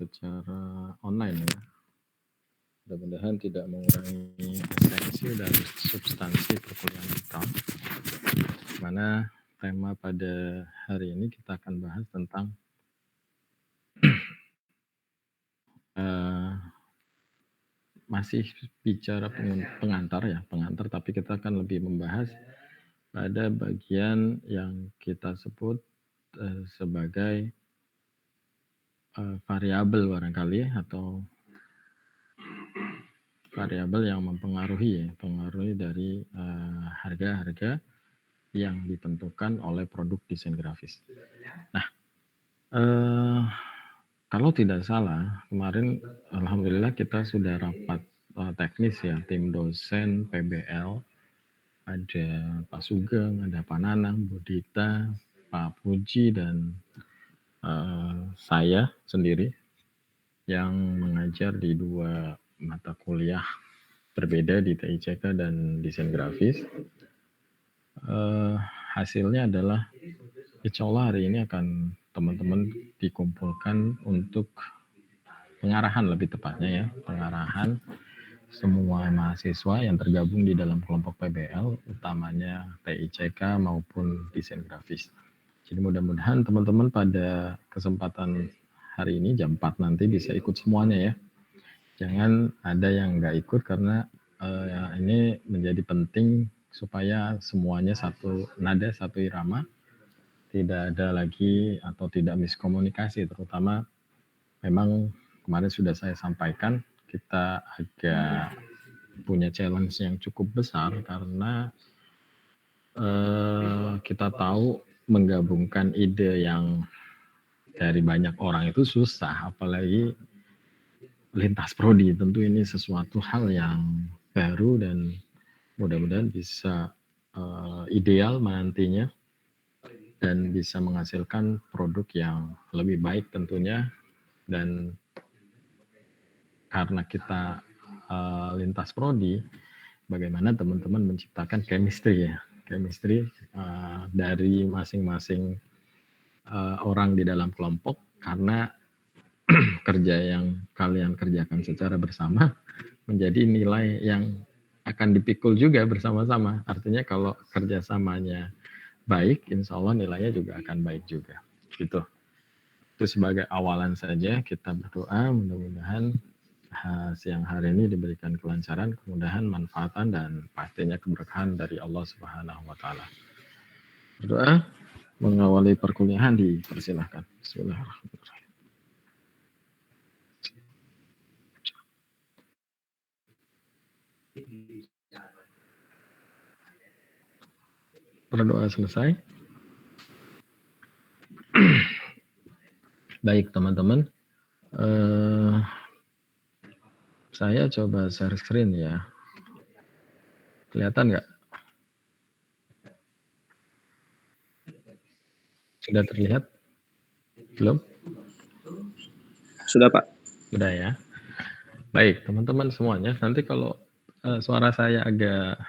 secara online ya. Mudah-mudahan tidak mengurangi esensi dan substansi perkuliahan kita. Mana tema pada hari ini kita akan bahas tentang masih bicara pengantar ya, pengantar, tapi kita akan lebih membahas pada bagian yang kita sebut sebagai variabel barangkali atau variabel yang mempengaruhi dari harga-harga yang ditentukan oleh produk desain grafis. Nah, kalau tidak salah kemarin alhamdulillah kita sudah rapat teknis ya, tim dosen PBL, ada Pak Sugeng, ada Pak Nanang, Bu Dita, Pak Puji, dan saya sendiri yang mengajar di 2 mata kuliah berbeda di TICK dan desain grafis. Hasilnya adalah insya Allah hari ini akan teman-teman dikumpulkan untuk pengarahan, lebih tepatnya ya, pengarahan semua mahasiswa yang tergabung di dalam kelompok PBL, utamanya TICK maupun desain grafis. Jadi mudah-mudahan teman-teman pada kesempatan hari ini jam 4 nanti bisa ikut semuanya ya. Jangan ada yang nggak ikut karena ini menjadi penting supaya semuanya satu nada, satu irama, tidak ada lagi atau tidak miskomunikasi, terutama memang kemarin sudah saya sampaikan kita agak punya challenge yang cukup besar karena kita tahu menggabungkan ide yang dari banyak orang itu susah, apalagi lintas prodi. Tentu ini sesuatu hal yang baru dan mudah-mudahan bisa ideal nantinya dan bisa menghasilkan produk yang lebih baik tentunya. Dan karena kita lintas prodi, bagaimana teman-teman menciptakan chemistry ya, chemistry dari masing-masing orang di dalam kelompok, karena kerja yang kalian kerjakan secara bersama menjadi nilai yang akan dipikul juga bersama-sama. Artinya kalau kerjasamanya baik, insya Allah nilainya juga akan baik juga. Gitu. Itu sebagai awalan saja, kita berdoa mudah-mudahan siang hari ini diberikan kelancaran, kemudahan, manfaatan, dan pastinya keberkahan dari Allah Subhanahu wa Ta'ala. Berdoa mengawali perkuliahan dipersilahkan. Bismillahirrahmanirrahim. Berdoa selesai. Baik teman-teman, saya coba share screen ya. Kelihatan nggak? Sudah terlihat? Belum? Sudah Pak. Sudah ya. Baik teman-teman semuanya, nanti kalau suara saya agak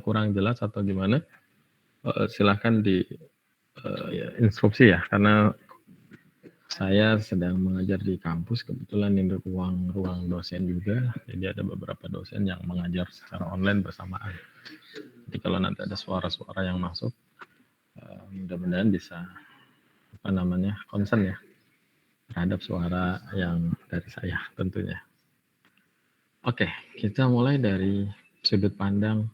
kurang jelas atau gimana, silahkan di instruksi ya, karena saya sedang mengajar di kampus, kebetulan ini ruang dosen juga, jadi ada beberapa dosen yang mengajar secara online bersamaan. Jadi kalau nanti ada suara-suara yang masuk, mudah-mudahan bisa concern ya terhadap suara yang dari saya tentunya. Oke, kita mulai dari sudut pandang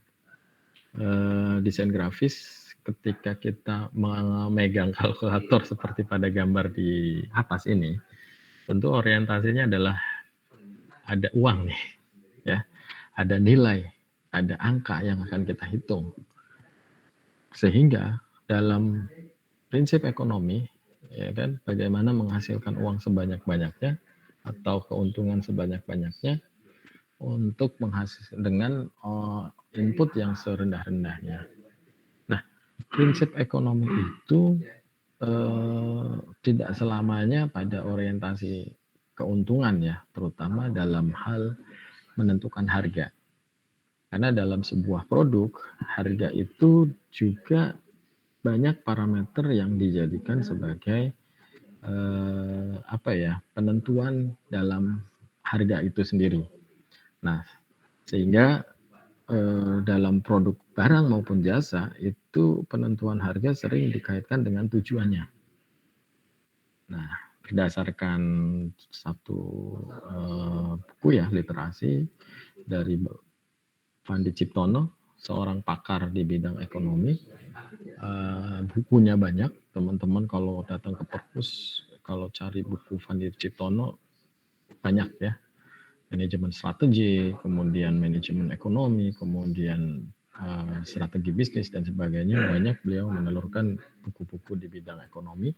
desain grafis. Ketika kita memegang kalkulator seperti pada gambar di atas ini, tentu orientasinya adalah ada uang nih, ya, ada nilai, ada angka yang akan kita hitung. Sehingga dalam prinsip ekonomi, ya kan, bagaimana menghasilkan uang sebanyak-banyaknya atau keuntungan sebanyak-banyaknya untuk menghasilkan dengan input yang serendah-rendahnya. Nah, prinsip ekonomi itu tidak selamanya pada orientasi keuntungan ya, terutama dalam hal menentukan harga. Karena dalam sebuah produk, harga itu juga banyak parameter yang dijadikan sebagai penentuan dalam harga itu sendiri. Nah, sehingga dalam produk barang maupun jasa itu penentuan harga sering dikaitkan dengan tujuannya. Nah, berdasarkan satu buku ya literasi dari Fandi Ciptono, seorang pakar di bidang ekonomi, bukunya banyak. Teman-teman kalau datang ke perpus, kalau cari buku Fandi Ciptono banyak ya. Manajemen strategi, kemudian manajemen ekonomi, kemudian strategi bisnis dan sebagainya. Banyak beliau menelurkan buku-buku di bidang ekonomi.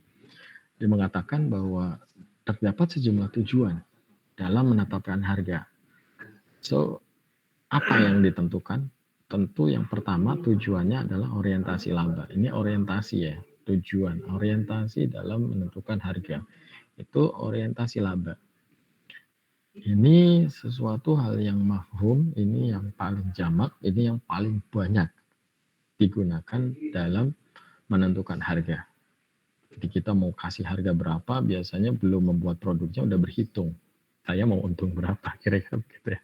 Dia mengatakan bahwa terdapat sejumlah tujuan dalam menetapkan harga. So, apa yang ditentukan? Tentu yang pertama tujuannya adalah orientasi laba. Ini orientasi ya, tujuan, orientasi dalam menentukan harga. Itu orientasi laba. Ini sesuatu hal yang mafhum, ini yang paling jamak, ini yang paling banyak digunakan dalam menentukan harga. Jadi kita mau kasih harga berapa, biasanya belum membuat produknya udah berhitung. Saya mau untung berapa, kira-kira begitu ya.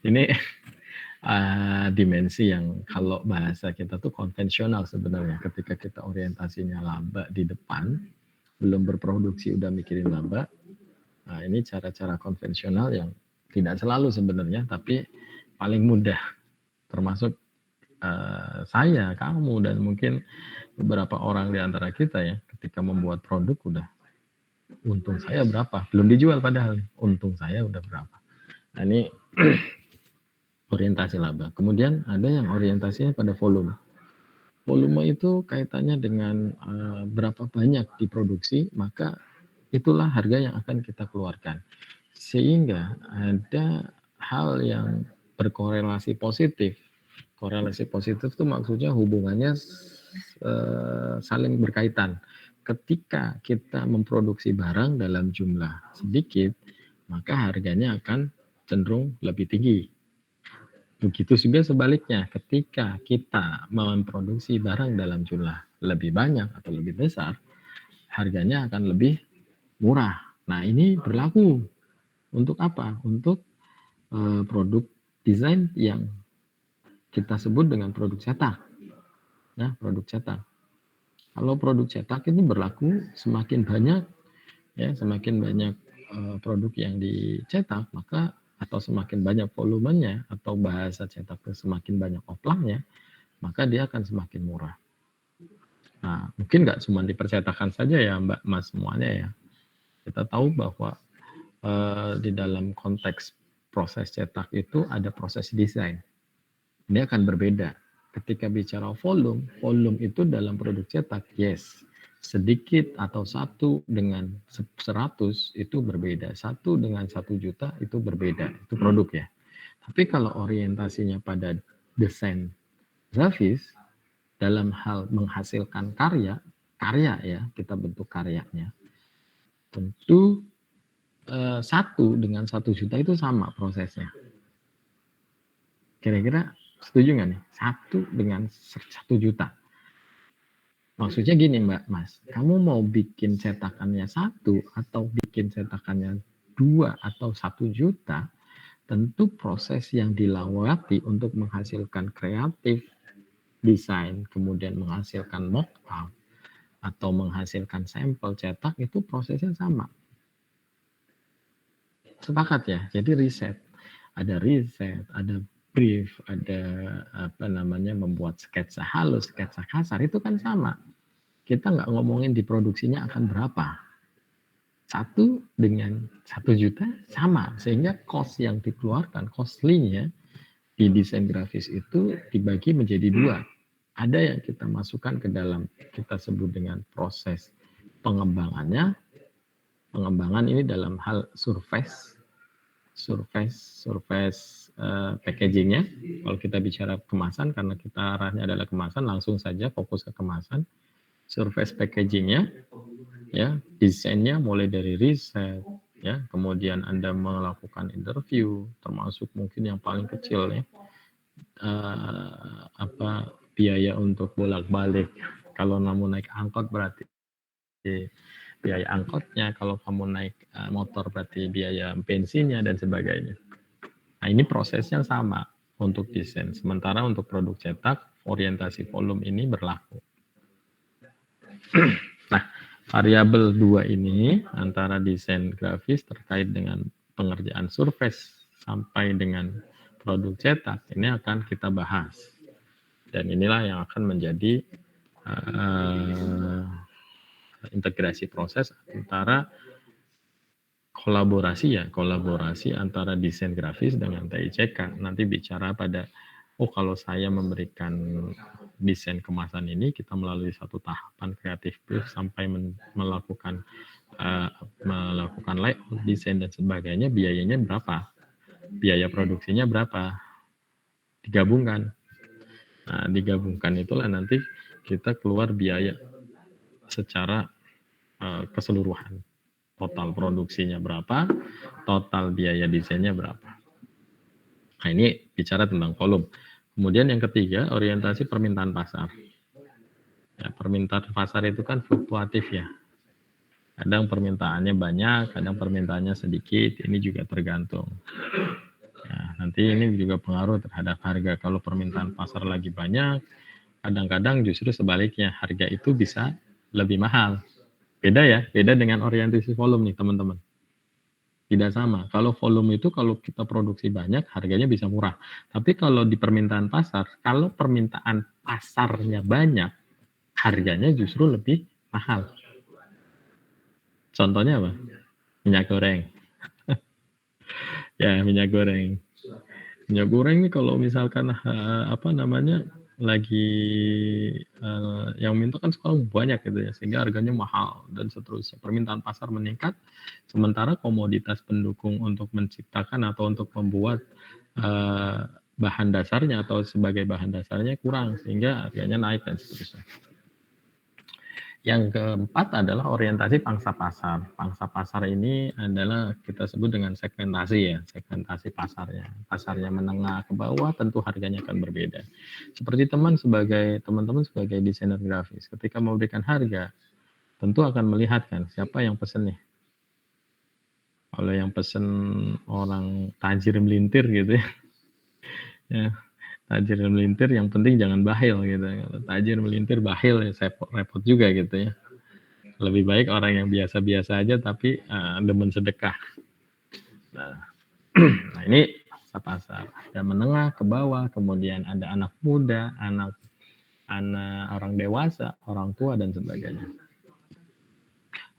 Ini dimensi yang kalau bahasa kita tuh konvensional sebenarnya. Ketika kita orientasinya laba di depan, belum berproduksi udah mikirin laba. Nah, ini cara-cara konvensional yang tidak selalu sebenarnya, tapi paling mudah. Termasuk saya, kamu, dan mungkin beberapa orang di antara kita ya, ketika membuat produk udah untung saya berapa, belum dijual padahal untung saya udah berapa. Nah, ini orientasi laba. Kemudian ada yang orientasinya pada volume. Volume itu kaitannya dengan berapa banyak diproduksi, maka itulah harga yang akan kita keluarkan. Sehingga ada hal yang berkorelasi positif. Korelasi positif itu maksudnya hubungannya saling berkaitan. Ketika kita memproduksi barang dalam jumlah sedikit, maka harganya akan cenderung lebih tinggi. Begitu juga sebaliknya, ketika kita memproduksi barang dalam jumlah lebih banyak atau lebih besar, harganya akan lebih murah. Nah, ini berlaku untuk apa? Untuk produk desain yang kita sebut dengan produk cetak. Nah, produk cetak. Kalau produk cetak ini berlaku semakin banyak ya, semakin banyak produk yang dicetak, maka atau semakin banyak volumenya atau bahasa cetaknya semakin banyak oplangnya, maka dia akan semakin murah. Nah, mungkin nggak cuma di percetakan saja ya Mbak Mas semuanya ya. Kita tahu bahwa di dalam konteks proses cetak itu ada proses desain. Ini akan berbeda. Ketika bicara volume, volume itu dalam produk cetak, yes. Sedikit atau satu dengan 100 itu berbeda. Satu dengan 1 juta itu berbeda. Itu produk ya. Tapi kalau orientasinya pada desain grafis, dalam hal menghasilkan karya ya, kita bentuk karyanya. Tentu 1 dengan 1 juta itu sama prosesnya. Kira-kira setuju nggak nih? 1 dengan 1 juta. Maksudnya gini Mbak Mas, kamu mau bikin cetakannya 1 atau bikin cetakannya 2 atau 1 juta, tentu proses yang dilewati untuk menghasilkan kreatif, desain, kemudian menghasilkan mock-up, atau menghasilkan sampel cetak itu prosesnya sama. Sepakat ya? Jadi riset. Ada riset, ada brief, ada membuat sketsa halus, sketsa kasar, itu kan sama. Kita nggak ngomongin diproduksinya akan berapa. 1 dengan 1 juta sama, sehingga cost yang dikeluarkan, costly-nya di desain grafis itu dibagi menjadi 2. Ada yang kita masukkan ke dalam, kita sebut dengan proses pengembangannya. Pengembangan ini dalam hal surface packagingnya. Kalau kita bicara kemasan, karena kita arahnya adalah kemasan, langsung saja fokus ke kemasan. Surface packagingnya, ya, desainnya mulai dari riset, ya, kemudian Anda melakukan interview, termasuk mungkin yang paling kecil ya, biaya untuk bolak-balik. Kalau namun naik angkot berarti biaya angkotnya, kalau kamu naik motor berarti biaya bensinnya dan sebagainya. Nah, ini prosesnya sama untuk desain. Sementara untuk produk cetak, orientasi volume ini berlaku. Nah, variabel 2 ini antara desain grafis terkait dengan pengerjaan surface sampai dengan produk cetak ini akan kita bahas. Dan inilah yang akan menjadi integrasi proses antara kolaborasi antara desain grafis dengan TICK. Nanti bicara pada kalau saya memberikan desain kemasan ini, kita melalui satu tahapan kreatif brief sampai melakukan layout, desain dan sebagainya, biayanya berapa? Biaya produksinya berapa? Digabungkan. Nah, digabungkan itulah nanti kita keluar biaya secara keseluruhan. Total produksinya berapa, total biaya desainnya berapa. Nah, ini bicara tentang volume. Kemudian yang ketiga, orientasi permintaan pasar. Ya, permintaan pasar itu kan fluktuatif ya. Kadang permintaannya banyak, kadang permintaannya sedikit, ini juga tergantung. Ya, nanti ini juga pengaruh terhadap harga. Kalau permintaan pasar lagi banyak, kadang-kadang justru sebaliknya, harga itu bisa lebih mahal. Beda ya, beda dengan orientasi volume nih teman-teman. Tidak sama. Kalau volume itu kalau kita produksi banyak, harganya bisa murah. Tapi kalau di permintaan pasar, kalau permintaan pasarnya banyak, harganya justru lebih mahal. Contohnya apa? Minyak goreng. Ya, minyak goreng. Minyak goreng ini kalau misalkan lagi yang minta kan sekarang banyak gitu ya, sehingga harganya mahal dan seterusnya. Permintaan pasar meningkat, sementara komoditas pendukung untuk menciptakan atau untuk membuat bahan dasarnya atau sebagai bahan dasarnya kurang, sehingga harganya naik dan seterusnya. Yang keempat adalah orientasi pangsa pasar. Pangsa pasar ini adalah kita sebut dengan segmentasi ya, segmentasi pasarnya. Pasarnya menengah ke bawah, tentu harganya akan berbeda. Seperti teman-teman sebagai desainer grafis, ketika memberikan harga, tentu akan melihat kan siapa yang pesen nih. Kalau yang pesen orang tajir melintir gitu ya, tajir melintir yang penting jangan bahil gitu. Kalau tajir melintir bahil ya repot juga gitu ya. Lebih baik orang yang biasa-biasa aja tapi demen sedekah. Nah, nah ini pasar. Ada menengah ke bawah, kemudian ada anak muda, anak orang dewasa, orang tua dan sebagainya.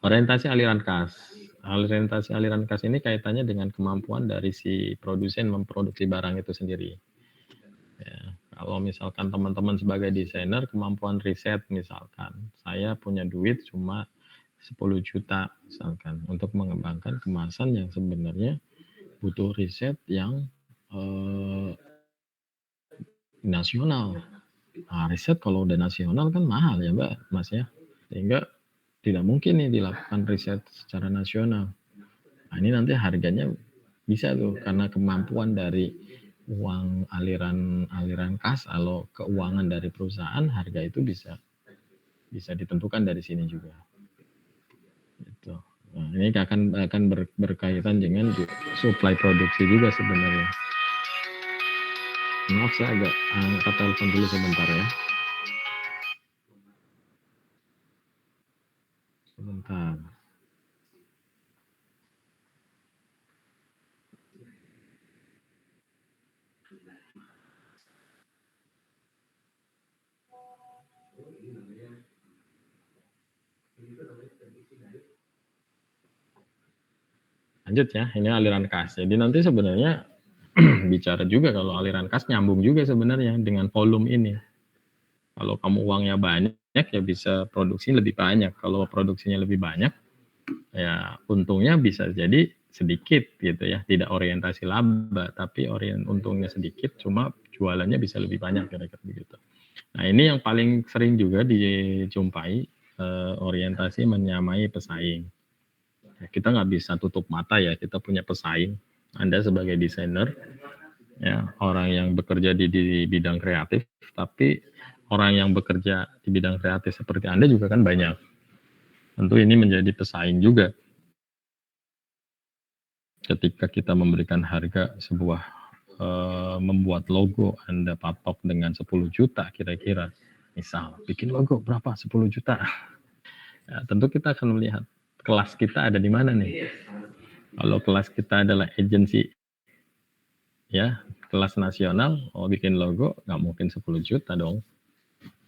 Orientasi aliran kas. Orientasi aliran kas ini kaitannya dengan kemampuan dari si produsen memproduksi barang itu sendiri. Ya, kalau misalkan teman-teman sebagai desainer, kemampuan riset misalkan, saya punya duit cuma 10 juta misalkan untuk mengembangkan kemasan yang sebenarnya butuh riset yang nasional. Nah, riset kalau udah nasional kan mahal ya Mbak, Mas ya. Sehingga tidak mungkin nih dilakukan riset secara nasional. Nah, ini nanti harganya bisa tuh karena kemampuan dari uang aliran kas atau keuangan dari perusahaan, harga itu bisa ditentukan dari sini juga. Gitu. Nah, ini akan berkaitan dengan supply produksi juga sebenarnya. Maaf saya agak angkat telepon dulu sebentar ya. Sebentar. Lanjut ya, ini aliran kas. Jadi nanti sebenarnya bicara juga kalau aliran kas nyambung juga sebenarnya dengan volume ini. Kalau kamu uangnya banyak ya bisa produksi lebih banyak. Kalau produksinya lebih banyak ya untungnya bisa jadi sedikit gitu ya. Tidak orientasi laba tapi untungnya sedikit cuma jualannya bisa lebih banyak kira-kira begitu. Nah, ini yang paling sering juga dijumpai orientasi menyamai pesaing. Kita nggak bisa tutup mata ya, kita punya pesaing. Anda sebagai desainer, ya orang yang bekerja di bidang kreatif, tapi orang yang bekerja di bidang kreatif seperti Anda juga kan banyak. Tentu ini menjadi pesaing juga ketika kita memberikan harga sebuah membuat logo Anda patok dengan 10 juta kira-kira. Misal, bikin logo berapa? 10 juta. Ya, tentu kita akan melihat kelas kita ada di mana nih. Kalau kelas kita adalah agensi ya, kelas nasional, oh bikin logo nggak mungkin 10 juta dong.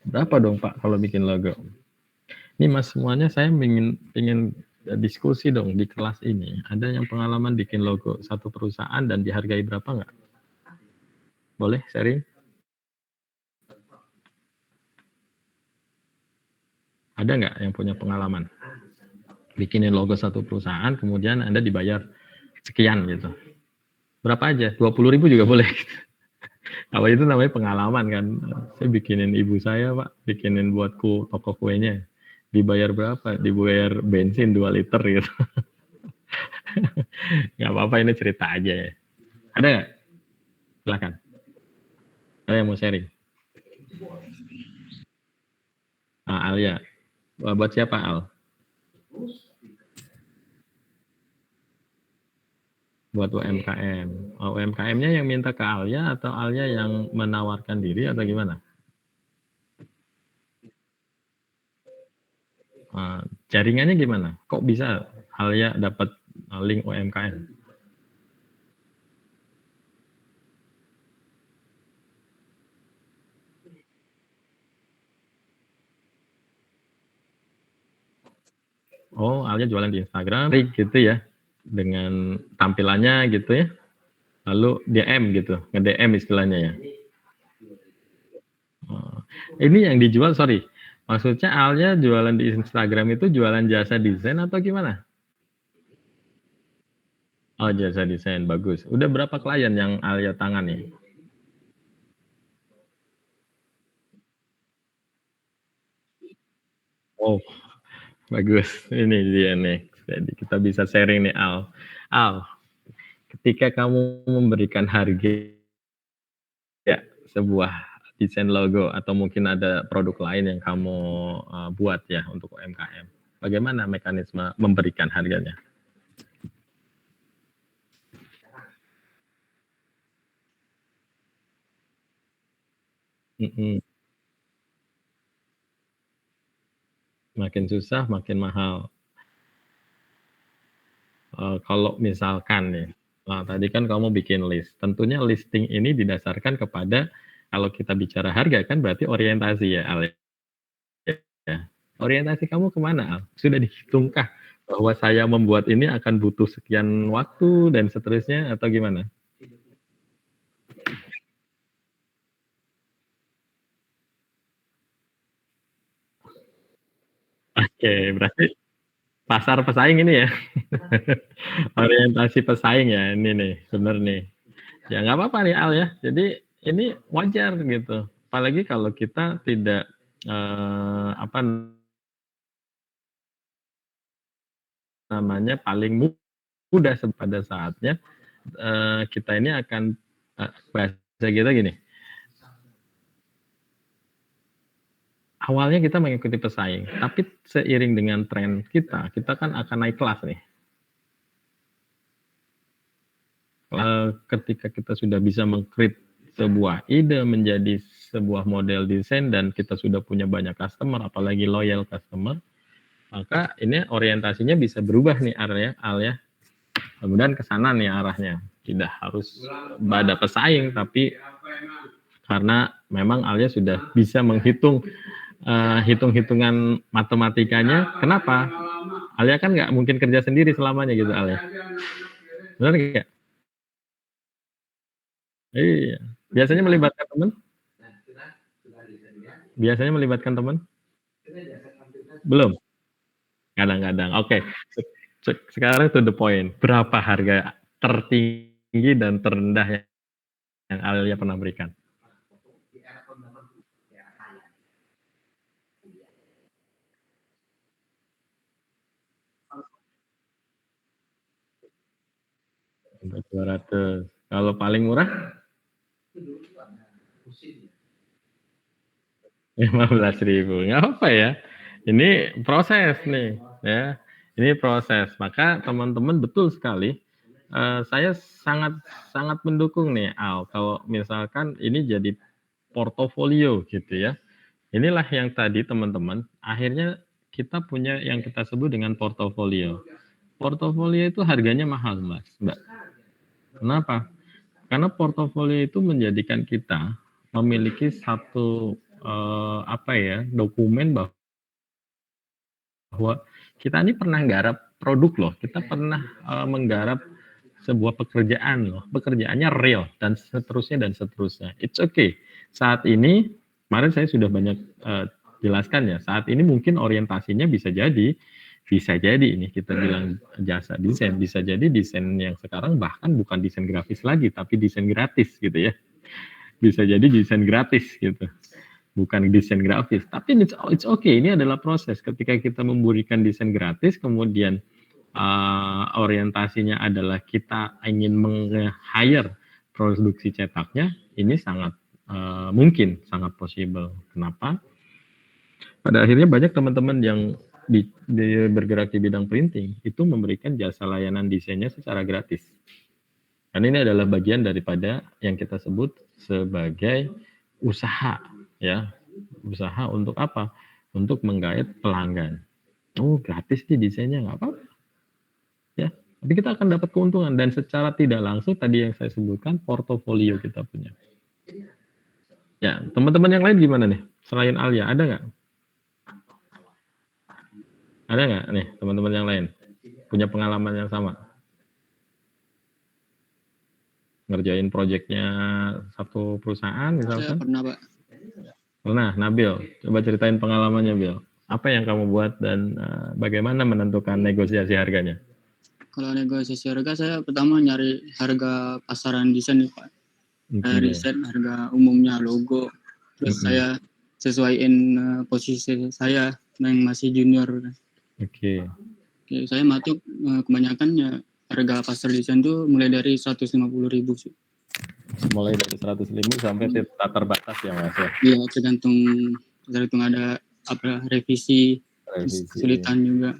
Berapa dong Pak kalau bikin logo? Ini Mas semuanya saya ingin diskusi dong di kelas ini. Ada yang pengalaman bikin logo satu perusahaan dan dihargai berapa nggak? Boleh sharing? Ada nggak yang punya pengalaman? Bikinin logo satu perusahaan, kemudian Anda dibayar sekian gitu. Berapa aja? 20.000 juga boleh. Kalau itu namanya pengalaman kan. Saya bikinin ibu saya Pak, bikinin buatku toko kuenya. Dibayar berapa? Dibayar bensin 2 liter gitu. Nggak apa-apa, ini cerita aja ya. Ada nggak? Silakan. Ada yang mau sharing? Al ya. Buat siapa Al? Buat UMKM. UMKM-nya yang minta ke Alia atau Alia yang menawarkan diri atau gimana? Jaringannya gimana? Kok bisa Alia dapat link UMKM? Oh, Alia jualan di Instagram, gitu ya, dengan tampilannya gitu ya. Lalu DM gitu, nge-DM istilahnya ya. Oh, ini yang dijual, sorry, maksudnya Alia jualan di Instagram itu jualan jasa desain atau gimana? Oh, jasa desain, bagus. Udah berapa klien yang Alia tangani? Oh, bagus. Ini dia nih. Jadi kita bisa sharing nih Al. Al, ketika kamu memberikan harga ya sebuah desain logo atau mungkin ada produk lain yang kamu buat ya untuk UMKM. Bagaimana mekanisme memberikan harganya? Mm-mm. Makin susah, makin mahal. Kalau misalkan nih, tadi kan kamu bikin list. Tentunya listing ini didasarkan kepada kalau kita bicara harga kan berarti orientasi ya, Al, ya. Orientasi kamu kemana, Al? Sudah dihitungkah bahwa saya membuat ini akan butuh sekian waktu dan seterusnya atau gimana? Oke, berarti pasar pesaing ini ya. Orientasi pesaing ya, ini nih, bener nih. Ya nggak apa-apa nih Al ya. Jadi ini wajar gitu. Apalagi kalau kita tidak apa namanya paling mudah pada saatnya kita ini akan bahasa kita gini. Awalnya kita mengikuti pesaing, tapi seiring dengan tren kita, kita kan akan naik kelas nih. Ketika kita sudah bisa mengcreate sebuah ide menjadi sebuah model desain dan kita sudah punya banyak customer, apalagi loyal customer, maka ini orientasinya bisa berubah nih Al ya. Kemudian ke sana nih arahnya. Tidak harus pada pesaing, tapi karena memang Alia sudah bisa menghitung hitung-hitungan matematikanya. Kenapa? Alia kan nggak mungkin kerja sendiri selamanya gitu Alia. Benar nggak? Iya. Biasanya melibatkan teman? Biasanya melibatkan teman? Belum? Kadang-kadang. Oke. Sekarang to the point. Berapa harga tertinggi dan terendah yang Alia pernah berikan? Sampai 200. Kalau paling murah 15.000. Nggak apa ya. Ini proses nih. ya. Ini proses. Maka teman-teman betul sekali. Saya sangat sangat mendukung nih Al, kalau misalkan ini jadi portofolio gitu ya. Inilah yang tadi teman-teman, akhirnya kita punya yang kita sebut dengan portofolio. Portofolio itu harganya mahal, Mbak. Kenapa? Karena portofolio itu menjadikan kita memiliki satu dokumen bahwa kita ini pernah nggarap produk loh, kita pernah menggarap sebuah pekerjaan loh, pekerjaannya real dan seterusnya dan seterusnya. It's okay. Saat ini, kemarin saya sudah banyak jelaskan ya. Saat ini mungkin orientasinya bisa jadi ini kita bilang jasa desain, bisa jadi desain yang sekarang bahkan bukan desain grafis lagi, tapi desain gratis gitu ya. Bisa jadi desain gratis gitu, bukan desain grafis. Tapi it's okay, ini adalah proses. Ketika kita memberikan desain gratis, kemudian orientasinya adalah kita ingin meng-hire produksi cetaknya, ini sangat mungkin, sangat possible. Kenapa? Pada akhirnya banyak teman-teman yang bergerak di bidang printing itu memberikan jasa layanan desainnya secara gratis. Dan ini adalah bagian daripada yang kita sebut sebagai usaha, ya. Usaha untuk apa? Untuk menggait pelanggan. Oh, gratis nih desainnya, nggak apa-apa. Ya, tapi kita akan dapat keuntungan dan secara tidak langsung tadi yang saya sebutkan portofolio kita punya. Ya, teman-teman yang lain gimana nih? Selain Alia, ada nggak? Ada nggak nih teman-teman yang lain? Punya pengalaman yang sama? Ngerjain proyeknya satu perusahaan misalkan? Saya pernah, Pak. Pernah, Nabil. Coba ceritain pengalamannya, Bil. Apa yang kamu buat dan bagaimana menentukan negosiasi harganya? Kalau negosiasi harga, saya pertama nyari harga pasaran desain nih, Pak. Riset harga umumnya logo. Terus saya sesuaiin posisi saya yang masih junior. Oke. Saya matuk kebanyakan ya harga pasar desain tuh mulai dari 150.000 sih. Mulai dari 100.000 sampai tak terbatas ya, Mas ya? Iya, tergantung ada revisi. Kesulitan juga.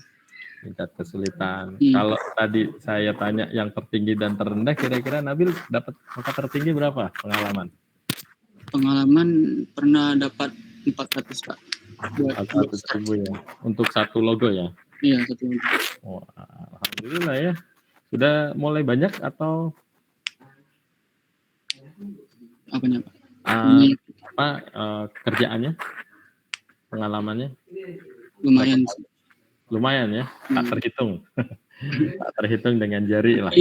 Tingkat kesulitan. Kalau tadi saya tanya yang tertinggi dan terendah, kira-kira Nabil dapat angka tertinggi berapa pengalaman? Pengalaman pernah dapat 400, Pak. 400.000 ya. Untuk satu logo ya? Iya, satu logo. Oh, alhamdulillah ya. Sudah mulai banyak atau apanya, Pak? Kerjaannya? Pengalamannya? Lumayan. Lumayan ya, tak terhitung. Tak terhitung dengan jari lah.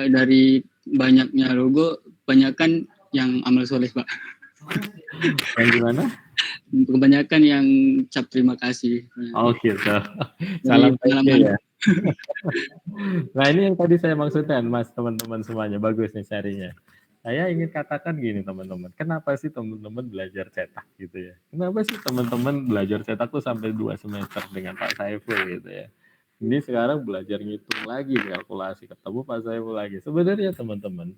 Dari banyaknya logo, banyakkan yang amal soleh, Pak. Yang gimana? Kebanyakan yang cap terima kasih. Oh gitu. Salam pengalaman ya. Nah ini yang tadi saya maksudkan, Mas, teman-teman semuanya. Bagus nih sharingnya. Saya ingin katakan gini teman-teman, kenapa sih teman-teman belajar cetak gitu ya? Kenapa sih teman-teman belajar cetak tuh sampai 2 semester dengan Pak Saiful gitu ya? Ini sekarang belajar ngitung lagi, kalkulasi, ketemu Pak Saiful lagi. Sebenarnya teman-teman,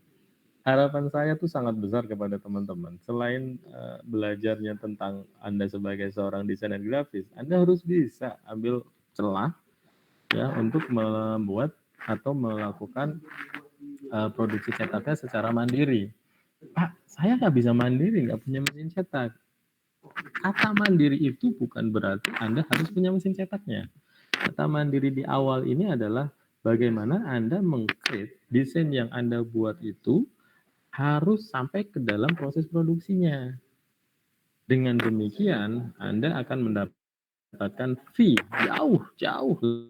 harapan saya tuh sangat besar kepada teman-teman. Selain belajarnya tentang Anda sebagai seorang desainer grafis, Anda harus bisa ambil celah ya untuk membuat atau melakukan produksi cetaknya secara mandiri. Pak, saya nggak bisa mandiri, nggak punya mesin cetak. Kata mandiri itu bukan berarti Anda harus punya mesin cetaknya. Kata mandiri di awal ini adalah bagaimana Anda meng-create desain yang Anda buat itu harus sampai ke dalam proses produksinya. Dengan demikian, Anda akan mendapatkan fee jauh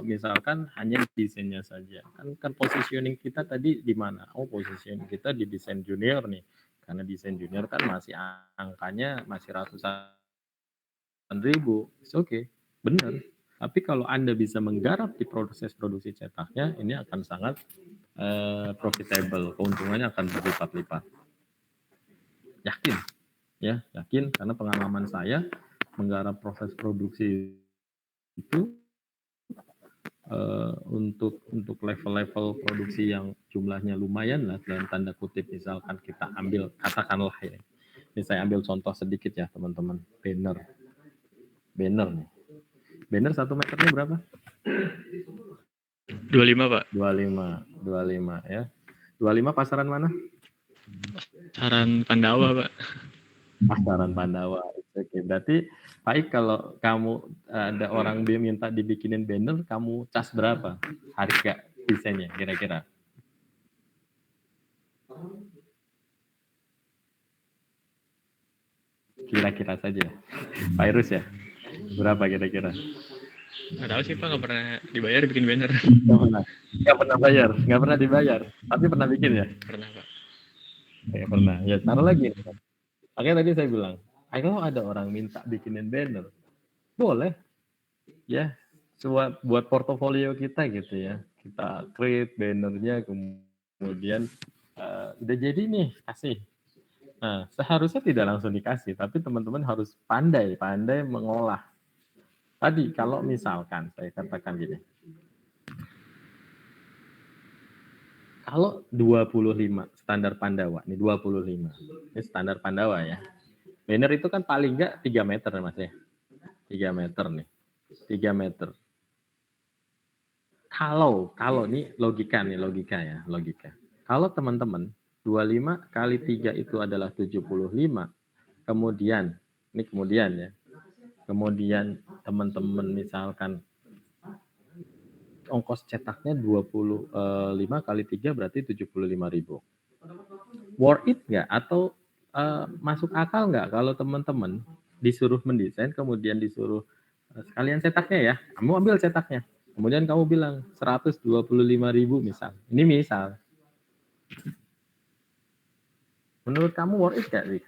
misalkan hanya desainnya saja. Kan positioning kita tadi di mana? Oh, positioning kita di desain junior nih. Karena desain junior kan masih angkanya masih ratusan ribu. It's okay, benar. Tapi kalau Anda bisa menggarap di proses produksi cetaknya, ini akan sangat profitable. Keuntungannya akan berlipat-lipat. Yakin? Ya, yakin karena pengalaman saya menggarap proses produksi itu untuk level-level produksi yang jumlahnya lumayan lah dalam tanda kutip, misalkan kita ambil katakanlah ya, ini saya ambil contoh sedikit ya teman-teman, banner banner nih. Banner 1 meternya berapa? 25 Pak. 25 ya. 25 pasaran mana? Pasaran Pandawa Pak. Pasaran Pandawa. Oke, berarti Pak Ik, kalau kamu ada orang minta dibikinin banner, kamu cas berapa harga desainnya kira-kira? Kira-kira saja. Pak Irus ya? Berapa kira-kira? Nggak tahu sih Pak, nggak pernah dibayar bikin banner. Nggak pernah bayar, nggak pernah dibayar. Tapi pernah bikin ya? Pernah Pak. Ya, pernah. Ya, taruh lagi. Makanya tadi saya bilang, kalau ada orang minta bikinin banner, boleh. Ya, buat portofolio kita gitu ya. Kita create bannernya, kemudian udah jadi nih, kasih. Nah, seharusnya tidak langsung dikasih, tapi teman-teman harus pandai mengolah. Tadi kalau misalkan saya katakan gini, kalau 25 standar Pandawa, ini 25, ini standar Pandawa ya. Banner itu kan paling enggak 3 meter Mas ya. 3 meter nih, 3 meter. Kalau ini logika ya, logika. Kalau teman-teman 25 kali 3 itu adalah 75, kemudian ya. Kemudian teman-teman misalkan ongkos cetaknya 25 kali 3 berarti 75.000. Worth it nggak? Atau masuk akal nggak kalau teman-teman disuruh mendesain kemudian disuruh sekalian cetaknya ya, kamu ambil cetaknya. Kemudian kamu bilang 125.000 misal. Ini misal. Menurut kamu worth it nggak sih?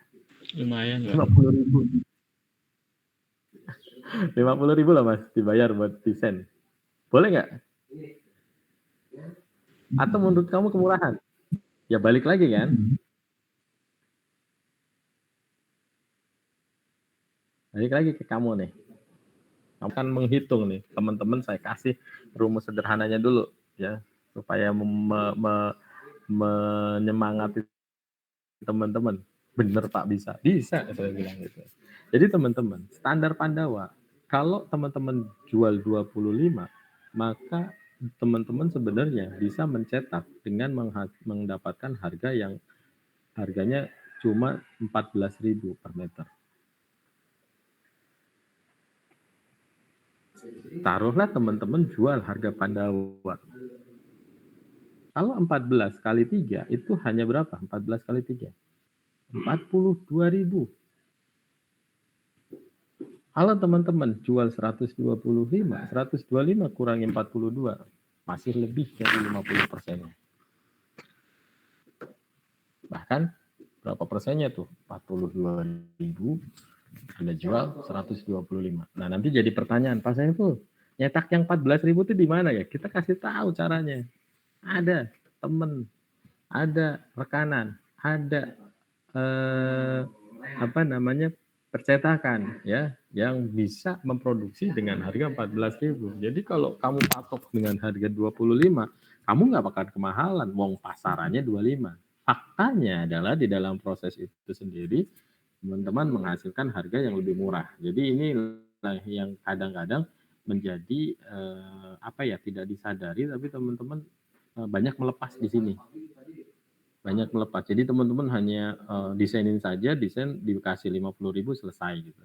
Lumayan Pak. 50.000. 50.000 lah Mas dibayar buat desain. Boleh nggak? Atau menurut kamu kemurahan? Ya balik lagi kan. Balik lagi ke kamu nih. Kamu kan menghitung nih, teman-teman saya kasih rumus sederhananya dulu ya, supaya menyemangati teman-teman. Bener Pak, bisa saya bilang gitu. Jadi teman-teman, standar Pandawa, kalau teman-teman jual 25, maka teman-teman sebenarnya bisa mencetak dengan mendapatkan harga yang harganya cuma 14.000 per meter. Taruhlah teman-teman jual harga Pandawa. Kalau 14 kali 3 itu hanya berapa? 14 kali 3. 42.000. Kalau teman-teman jual 125 kurangi 42, masih lebih dari 50%. Bahkan berapa persennya tuh? 42.000 Anda jual 125. Nah, nanti jadi pertanyaan, Pak Saiful, nyetak yang 14.000 itu di mana ya? Kita kasih tahu caranya. Ada temen, ada rekanan, ada percetakan ya yang bisa memproduksi dengan harga 14.000. Jadi kalau kamu patok dengan harga 25, kamu nggak bakal kemahalan, wong pasarannya 25. Faktanya adalah di dalam proses itu sendiri teman-teman menghasilkan harga yang lebih murah. Jadi inilah yang kadang-kadang menjadi tidak disadari, tapi teman-teman banyak melepas di sini. Banyak melepas. Jadi teman-teman hanya desain dikasih 50.000 selesai gitu.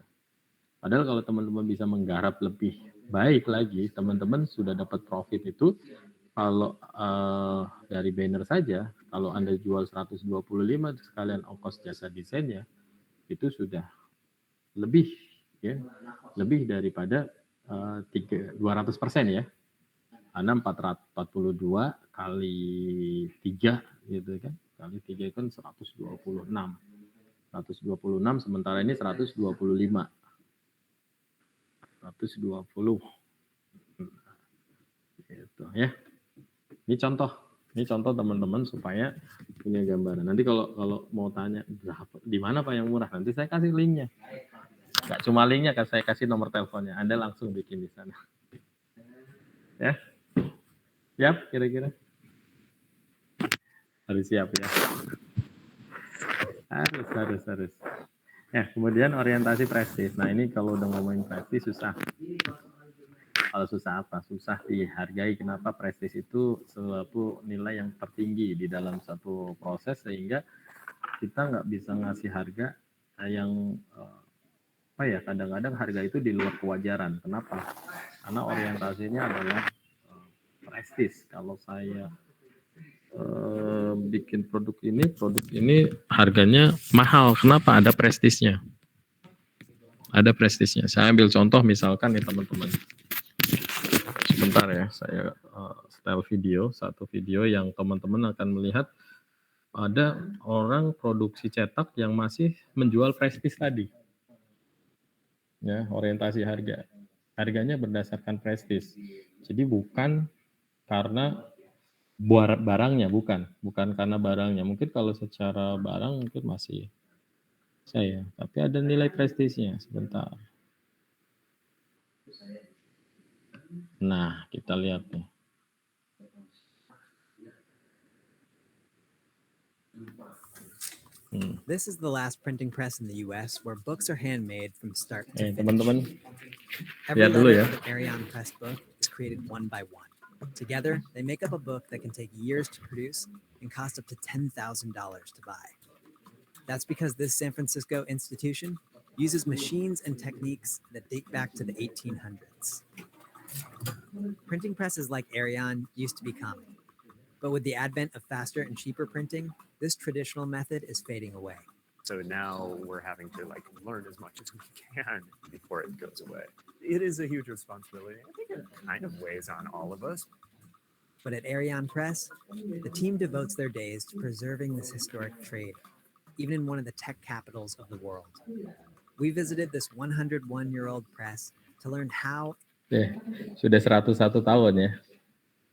Padahal kalau teman-teman bisa menggarap lebih baik lagi, teman-teman sudah dapat profit itu kalau dari banner saja, kalau Anda jual 125 sekalian ongkos jasa desainnya, itu sudah lebih daripada 200% ya. Karena 442 kali 3 gitu kan. Kali 3 kan 126. 126 sementara ini 125. 120. Gitu ya. Ini contoh teman-teman supaya punya gambaran. Nanti kalau mau tanya berapa, di mana Pak yang murah, nanti saya kasih linknya. Nggak cuma linknya, saya kasih nomor teleponnya. Anda langsung bikin di sana. Ya, siap kira-kira? Harus siap ya. Harus. Ya, kemudian orientasi prestis. Nah, ini kalau udah ngomongin prestis susah. Kalau susah apa? Susah dihargai. Kenapa prestis itu suatu nilai yang tertinggi di dalam satu proses sehingga kita nggak bisa ngasih harga yang apa ya? Kadang-kadang harga itu di luar kewajaran. Kenapa? Karena orientasinya adalah prestis. Kalau saya bikin produk ini harganya mahal. Kenapa? Ada prestisnya. Ada prestisnya. Saya ambil contoh misalkan nih teman-teman. Sebentar ya, saya setel satu video yang teman-teman akan melihat ada orang produksi cetak yang masih menjual prestis tadi. Ya, orientasi harga. Harganya berdasarkan prestis. Jadi bukan karena barangnya, bukan karena barangnya. Mungkin kalau secara barang mungkin masih saya, tapi ada nilai prestisnya. Sebentar. Nah, kita lihat nih. This is the last printing press in the U.S. where books are handmade from start to finish. Teman-teman, Every lihat dulu letter ya. of an Arion Press book is created one by one. Together, they make up a book that can take years to produce and cost up to $10,000 to buy. That's because this San Francisco institution uses machines and techniques that date back to the 1800s. Printing presses like Arion used to be common, but with the advent of faster and cheaper printing, this traditional method is fading away. So now we're having to learn as much as we can before it goes away. It is a huge responsibility. I think it kind of weighs on all of us. But at Arion Press, the team devotes their days to preserving this historic trade, even in one of the tech capitals of the world. We visited this 101-year-old press to learn how. Sudah 101 tahun ya.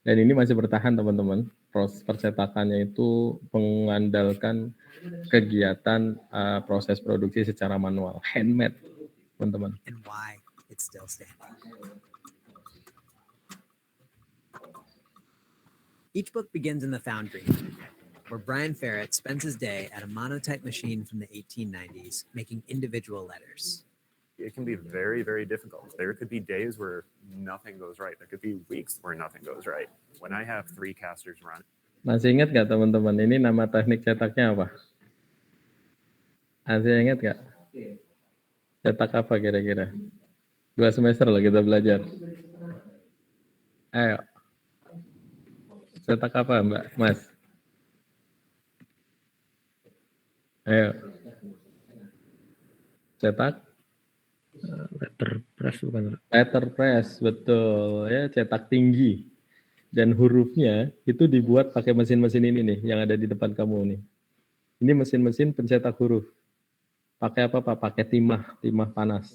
Dan ini masih bertahan teman-teman. Proses percetakannya itu mengandalkan kegiatan proses produksi secara manual, handmade, teman-teman. And why it's still standing. Each book begins in the foundry, where Brian Ferret spends his day at a monotype machine from the 1890s, making individual letters. It can be very, very difficult. There could be days where nothing goes right. There could be weeks where nothing goes right. When I have 3 casters run. Masih ingat nggak teman-teman? Ini nama teknik cetaknya apa? Masih ingat nggak? Cetak apa kira-kira? 2 semester loh kita belajar. Ayo. Cetak apa Mbak? Mas? Ayo. Cetak? Letterpress bukan? Letterpress, betul. Ya, cetak tinggi. Dan hurufnya itu dibuat pakai mesin-mesin ini nih, yang ada di depan kamu nih. Ini mesin-mesin pencetak huruf. Pakai apa Pak? Pakai timah panas.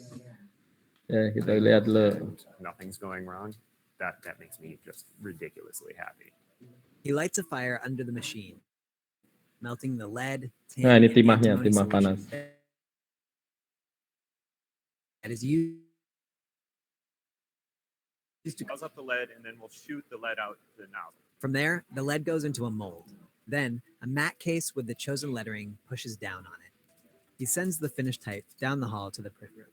Ya, kita lihat dulu. Nothing's going wrong. That makes me just ridiculously happy. He lights a fire under the machine, melting the lead, tin, Nah, ini and timahnya, antimony timah panas. solution that is used to Fills up the lead and then we'll shoot the lead out the nozzle. From there, the lead goes into a mold. Then, a matte case with the chosen lettering pushes down on it. He sends the finished type down the hall to the print room.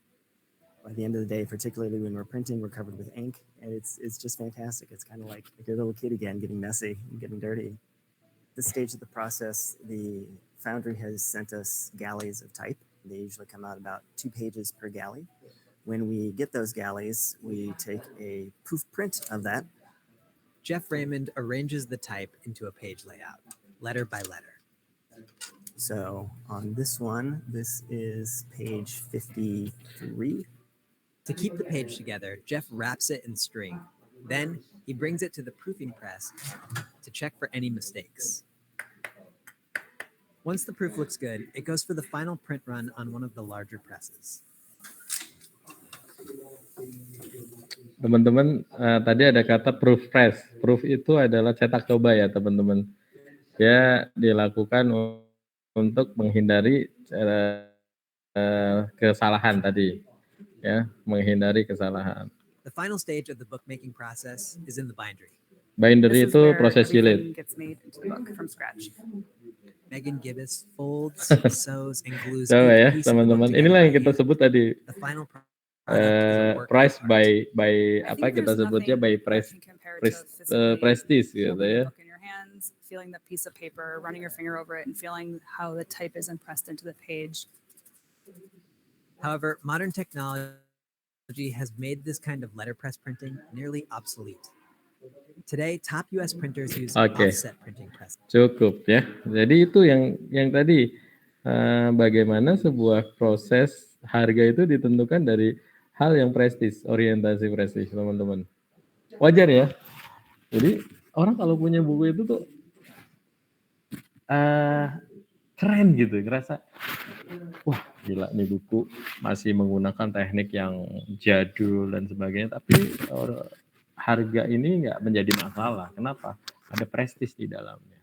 By the end of the day, particularly when we're printing, we're covered with ink, and it's just fantastic. It's kind of like a little kid again, getting messy and getting dirty. This stage of the process, the foundry has sent us galleys of type. They usually come out about 2 pages per galley. When we get those galleys, we take a proof print of that. Jeff Raymond arranges the type into a page layout, letter by letter. So on this one, this is page 53. To keep the page together, Jeff wraps it in string. Then he brings it to the proofing press to check for any mistakes. Once the proof looks good, it goes for the final print run on one of the larger presses. Teman-teman, tadi ada kata proof press. Proof itu adalah cetak coba ya teman-teman. Ya dilakukan untuk menghindari kesalahan tadi. Ya, menghindari kesalahan. The final stage of the bookmaking process is in the bindery. Bindery itu proses jilid. Gets made into the book from scratch. Megan Gibbous folds, sews, and glues Coba each ya piece of the book teman-teman. together Inilah by yang kita hand. sebut tadi The final product is a work price of art. by I apa think kita there's sebutnya nothing by that price can compare to physically prestige gitu holding ya. a book in your hands, feeling the piece of paper, running your finger over it, and feeling how the type is impressed into the page. However, modern technology has made this kind of letterpress printing nearly obsolete. Today, top US printers use Oke. offset printing presses. Cukup ya. Jadi itu yang tadi bagaimana sebuah proses harga itu ditentukan dari hal yang prestis, orientasi prestis, teman-teman. Wajar ya. Jadi orang kalau punya buku itu tuh keren gitu, ngerasa wah gila nih buku masih menggunakan teknik yang jadul dan sebagainya, tapi harga ini nggak menjadi masalah. Kenapa? Ada prestis di dalamnya.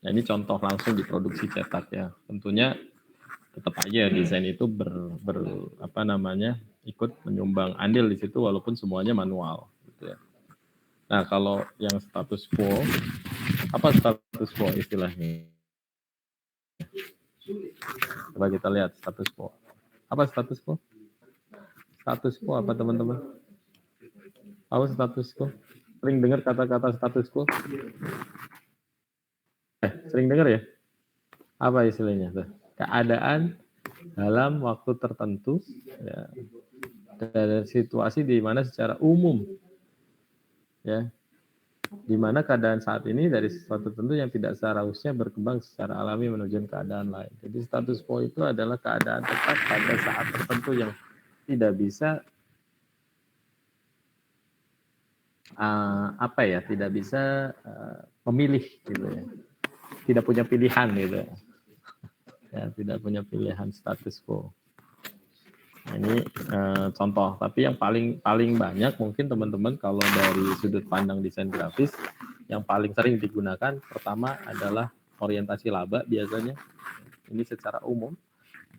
Nah, ini contoh langsung di produksi cetak ya. Tentunya tetap aja desain itu ikut menyumbang andil di situ walaupun semuanya manual gitu ya. Nah, kalau yang status quo, apa status quo istilahnya? Coba kita lihat status quo. Apa status quo? Status quo apa teman-teman? Apa status quo? Sering dengar kata-kata status quo? Sering dengar ya? Apa istilahnya tuh? Keadaan dalam waktu tertentu ya, dari situasi di mana secara umum ya, di mana keadaan saat ini dari sesuatu tertentu yang tidak seharusnya berkembang secara alami menuju keadaan lain. Jadi status quo itu adalah keadaan tetap pada saat tertentu yang tidak bisa tidak bisa memilih gitu ya, tidak punya pilihan gitu ya, tidak punya pilihan status quo. Nah, ini contoh, tapi yang paling banyak mungkin teman-teman kalau dari sudut pandang desain grafis yang paling sering digunakan pertama adalah orientasi laba biasanya, ini secara umum.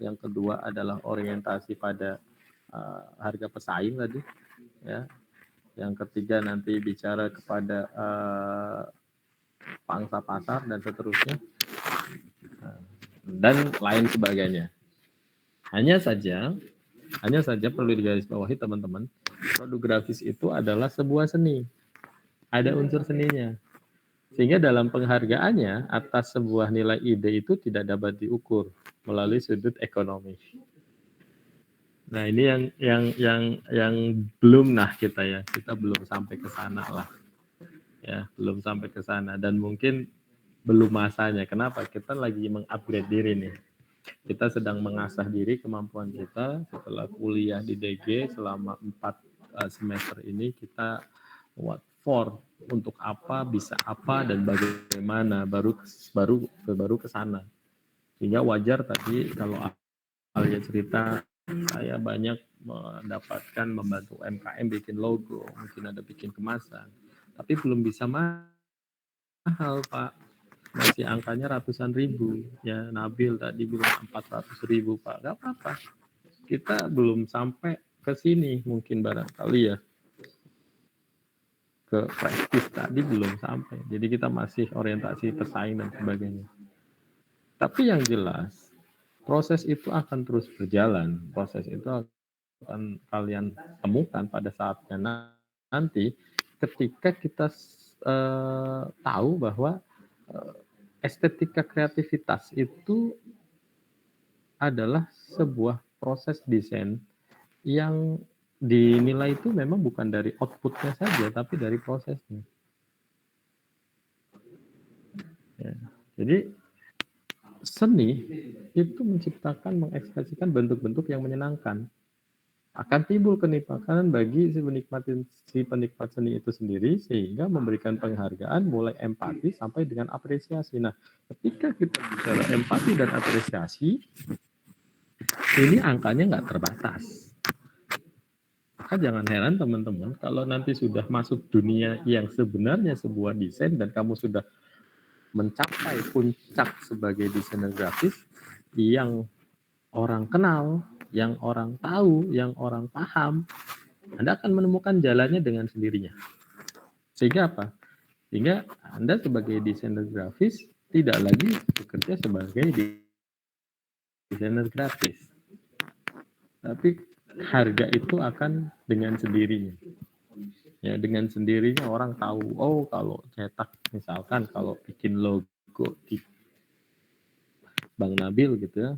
Yang kedua adalah orientasi pada harga pesaing tadi ya. Yang ketiga nanti bicara kepada pangsa pasar dan seterusnya dan lain sebagainya. Hanya saja perlu digarisbawahi teman-teman, produk grafis itu adalah sebuah seni, ada unsur seninya, sehingga dalam penghargaannya atas sebuah nilai ide itu tidak dapat diukur melalui sudut ekonomi. Nah, ini yang belum kita belum sampai ke sana lah. Ya, belum sampai ke sana dan mungkin belum masanya. Kenapa? Kita lagi mengupgrade diri nih. Kita sedang mengasah diri, kemampuan kita setelah kuliah di DG selama 4 semester ini kita what for, untuk apa, bisa apa dan bagaimana, baru ke sana. Sehingga wajar tadi kalau Alia cerita saya banyak membantu UMKM bikin logo, mungkin ada bikin kemasan, tapi belum bisa mahal Pak, masih angkanya ratusan ribu ya. Nabil tadi bilang 400.000 Pak, nggak apa-apa, kita belum sampai ke sini mungkin barangkali ya, ke prestis tadi belum sampai, jadi kita masih orientasi pesaing dan sebagainya. Tapi yang jelas proses itu akan terus berjalan, proses itu akan kalian temukan pada saatnya nanti ketika kita tahu bahwa estetika kreativitas itu adalah sebuah proses desain yang dinilai itu memang bukan dari outputnya saja, tapi dari prosesnya. Ya, jadi seni itu menciptakan, mengekspresikan bentuk-bentuk yang menyenangkan. Akan timbul kenikmatan bagi si penikmat seni itu sendiri, sehingga memberikan penghargaan mulai empati sampai dengan apresiasi. Nah, ketika kita bicara empati dan apresiasi, ini angkanya nggak terbatas. Maka jangan heran teman-teman kalau nanti sudah masuk dunia yang sebenarnya sebuah desain dan kamu sudah mencapai puncak sebagai desainer grafis yang orang kenal, yang orang tahu, yang orang paham, Anda akan menemukan jalannya dengan sendirinya. Sehingga apa? Sehingga Anda sebagai desainer grafis tidak lagi bekerja sebagai desainer grafis, tapi harga itu akan dengan sendirinya. Ya, dengan sendirinya orang tahu, oh kalau cetak misalkan kalau bikin logo di Bang Nabil gitu ya,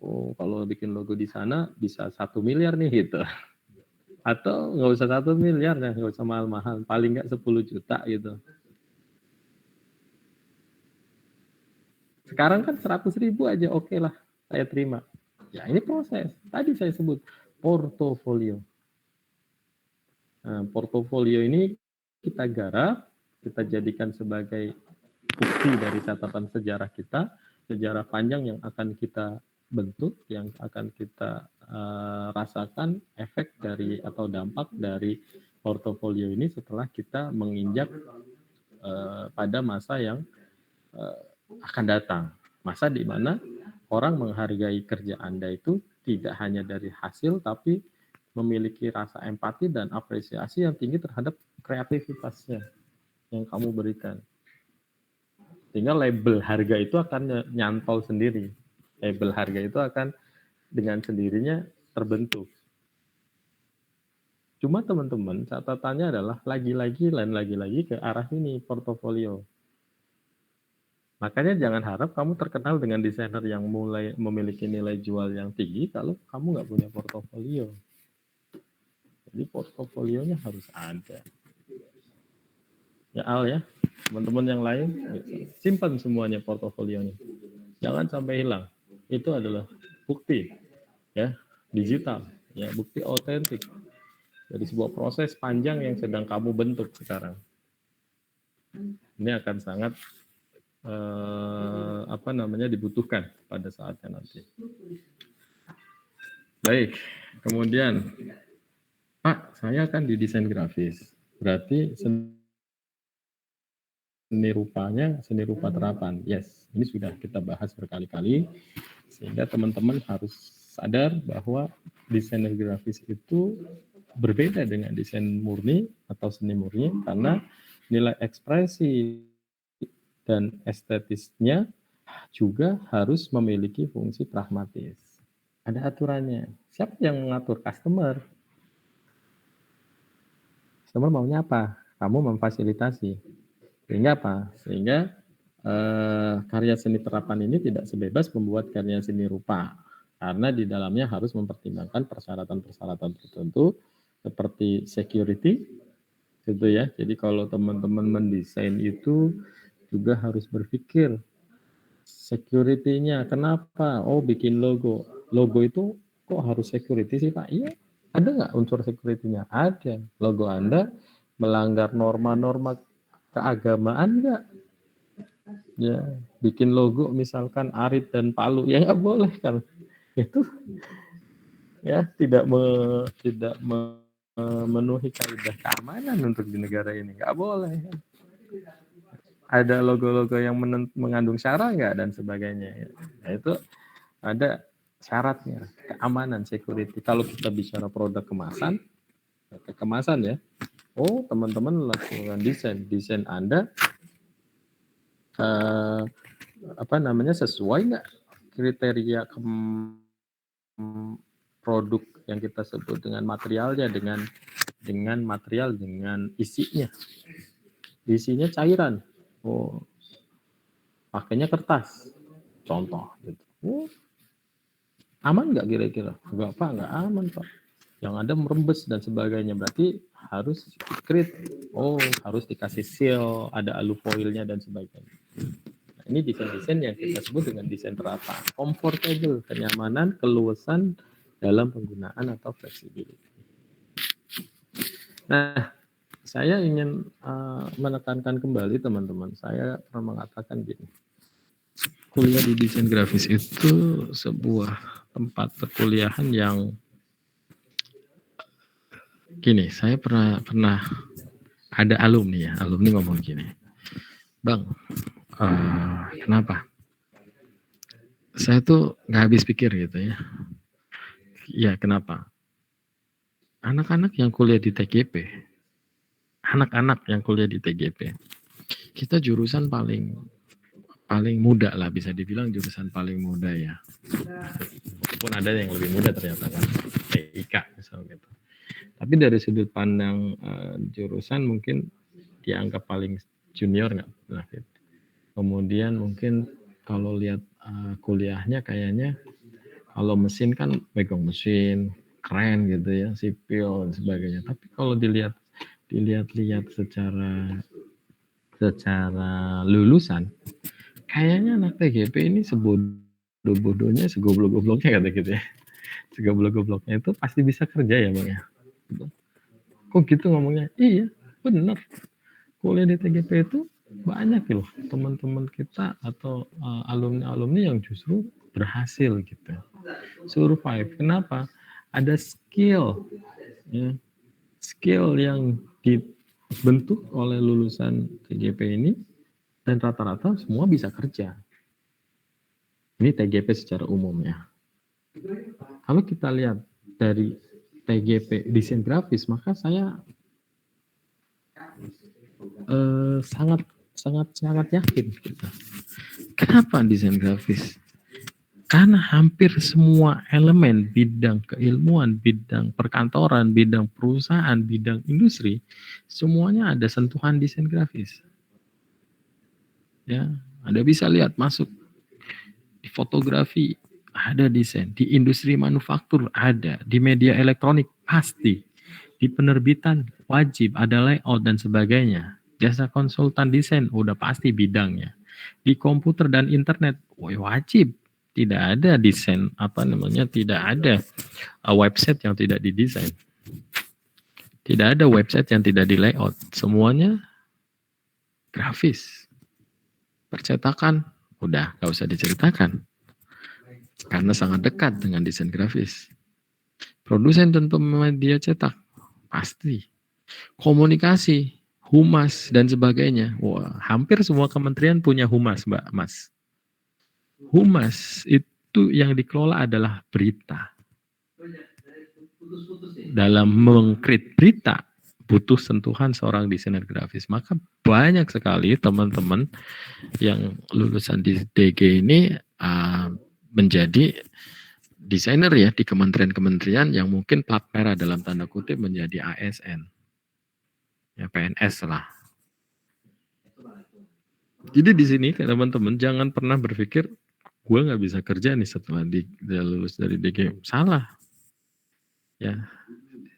oh kalau bikin logo di sana bisa 1 miliar nih gitu. Atau nggak usah 1 miliar ya, nggak usah mahal-mahal, paling nggak 10 juta gitu. Sekarang kan 100.000 aja oke lah, saya terima. Ya ini proses, tadi saya sebut portofolio. Nah, portofolio ini kita garap, kita jadikan sebagai bukti dari catatan sejarah kita, sejarah panjang yang akan kita bentuk, yang akan kita rasakan efek dari atau dampak dari portofolio ini setelah kita menginjak pada masa yang akan datang. Masa di mana orang menghargai kerja Anda itu tidak hanya dari hasil, tapi memiliki rasa empati dan apresiasi yang tinggi terhadap kreativitasnya yang kamu berikan. Sehingga label harga itu akan nyantol sendiri. Label harga itu akan dengan sendirinya terbentuk. Cuma teman-teman, catatannya adalah lagi-lagi ke arah ini, portofolio. Makanya jangan harap kamu terkenal dengan desainer yang mulai memiliki nilai jual yang tinggi kalau kamu nggak punya portofolio. Jadi portofolionya harus ada. Ya Al ya, teman-teman yang lain, simpan semuanya portofolionya. Jangan sampai hilang. Itu adalah bukti ya, digital, ya bukti otentik dari sebuah proses panjang yang sedang kamu bentuk sekarang. Ini akan sangat dibutuhkan pada saatnya nanti. Baik, kemudian Pak, saya kan di desain grafis. Berarti seni rupa terapan. Yes, ini sudah kita bahas berkali-kali sehingga teman-teman harus sadar bahwa desainer grafis itu berbeda dengan desain murni atau seni murni karena nilai ekspresi dan estetisnya juga harus memiliki fungsi pragmatis. Ada aturannya. Siapa yang mengatur? Customer. Customer maunya apa? Kamu memfasilitasi. Sehingga apa? Sehingga karya seni terapan ini tidak sebebas membuat karya seni rupa. Karena di dalamnya harus mempertimbangkan persyaratan-persyaratan tertentu seperti security, gitu ya. Jadi kalau teman-teman mendesain itu juga harus berpikir security-nya. Kenapa? Oh, bikin logo. Logo itu kok harus security sih, Pak? Iya. Ada nggak unsur security-nya? Ada. Logo Anda melanggar norma-norma keagamaan nggak? Ya, bikin logo misalkan arit dan palu, ya nggak boleh kan? Itu ya tidak memenuhi kaidah keamanan untuk di negara ini, nggak boleh. Ada logo-logo yang mengandung syarat nggak dan sebagainya. Nah, itu ada syaratnya, keamanan, security. Kalau kita bicara produk kemasan ya. Oh, teman-teman lakukan desain Anda sesuai nggak kriteria produk yang kita sebut dengan materialnya, dengan material, dengan isinya. Isinya cairan. Oh, pakainya kertas. Contoh gitu. Oh, aman nggak kira-kira? Enggak Pak, nggak aman Pak. Yang ada merembes dan sebagainya, berarti harus secret. Oh, harus dikasih seal, ada alufoilnya dan sebagainya. Nah, ini desain-desain yang kita sebut dengan desain terapan. Comfortable, kenyamanan, keluasan dalam penggunaan atau flexibility. Nah, saya ingin menekankan kembali teman-teman. Saya pernah mengatakan gini. Kuliah di desain grafis itu sebuah tempat perkuliahan yang gini, saya pernah ada alumni ngomong gini, Bang, kenapa? Saya tuh nggak habis pikir gitu ya. Ya kenapa? Anak-anak yang kuliah di TGP, kita jurusan paling paling muda lah, bisa dibilang jurusan paling muda ya. Walaupun ada yang lebih muda ternyata kan, TIK misalnya gitu. Tapi dari sudut pandang jurusan mungkin dianggap paling junior nggak? Nah, gitu. Kemudian mungkin kalau lihat kuliahnya kayaknya kalau mesin kan pegang mesin keren gitu ya, sipil dan sebagainya. Tapi kalau dilihat secara lulusan, kayaknya anak TGP ini sebodoh-bodohnya, segoblok-gobloknya kata gitu ya. Segoblok-gobloknya itu pasti bisa kerja ya Bang ya. Kok gitu ngomongnya? Iya, benar. Kuliah di TGP itu banyak loh teman-teman kita atau alumni-alumni yang justru berhasil gitu. Survive. Kenapa? Ada skill, ya, skill yang dibentuk oleh lulusan TGP ini dan rata-rata semua bisa kerja. Ini TGP secara umumnya. Kalau kita lihat dari TGP desain grafis, maka saya sangat yakin. Kenapa desain grafis? Karena hampir semua elemen bidang keilmuan, bidang perkantoran, bidang perusahaan, bidang industri, semuanya ada sentuhan desain grafis. Ya, Anda bisa lihat masuk di fotografi ada desain, di industri manufaktur ada, di media elektronik pasti, di penerbitan wajib ada layout dan sebagainya. Jasa konsultan desain udah pasti bidangnya. Di komputer dan internet wajib. Tidak ada desain tidak ada website yang tidak didesain. Tidak ada website yang tidak di layout. Semuanya grafis. Percetakan udah gak usah diceritakan. Karena sangat dekat dengan desain grafis. Produsen tentu media cetak pasti. Komunikasi, humas dan sebagainya. Wah, hampir semua kementerian punya humas, Mbak Mas. Humas itu yang dikelola adalah berita. Dalam mengkrit berita butuh sentuhan seorang desainer grafis. Maka banyak sekali teman-teman yang lulusan di DG ini menjadi desainer ya di kementerian-kementerian yang mungkin plat merah dalam tanda kutip menjadi ASN. Ya PNS lah. Jadi di sini teman-teman jangan pernah berpikir gue nggak bisa kerja nih setelah lulus dari DG. Salah. Ya.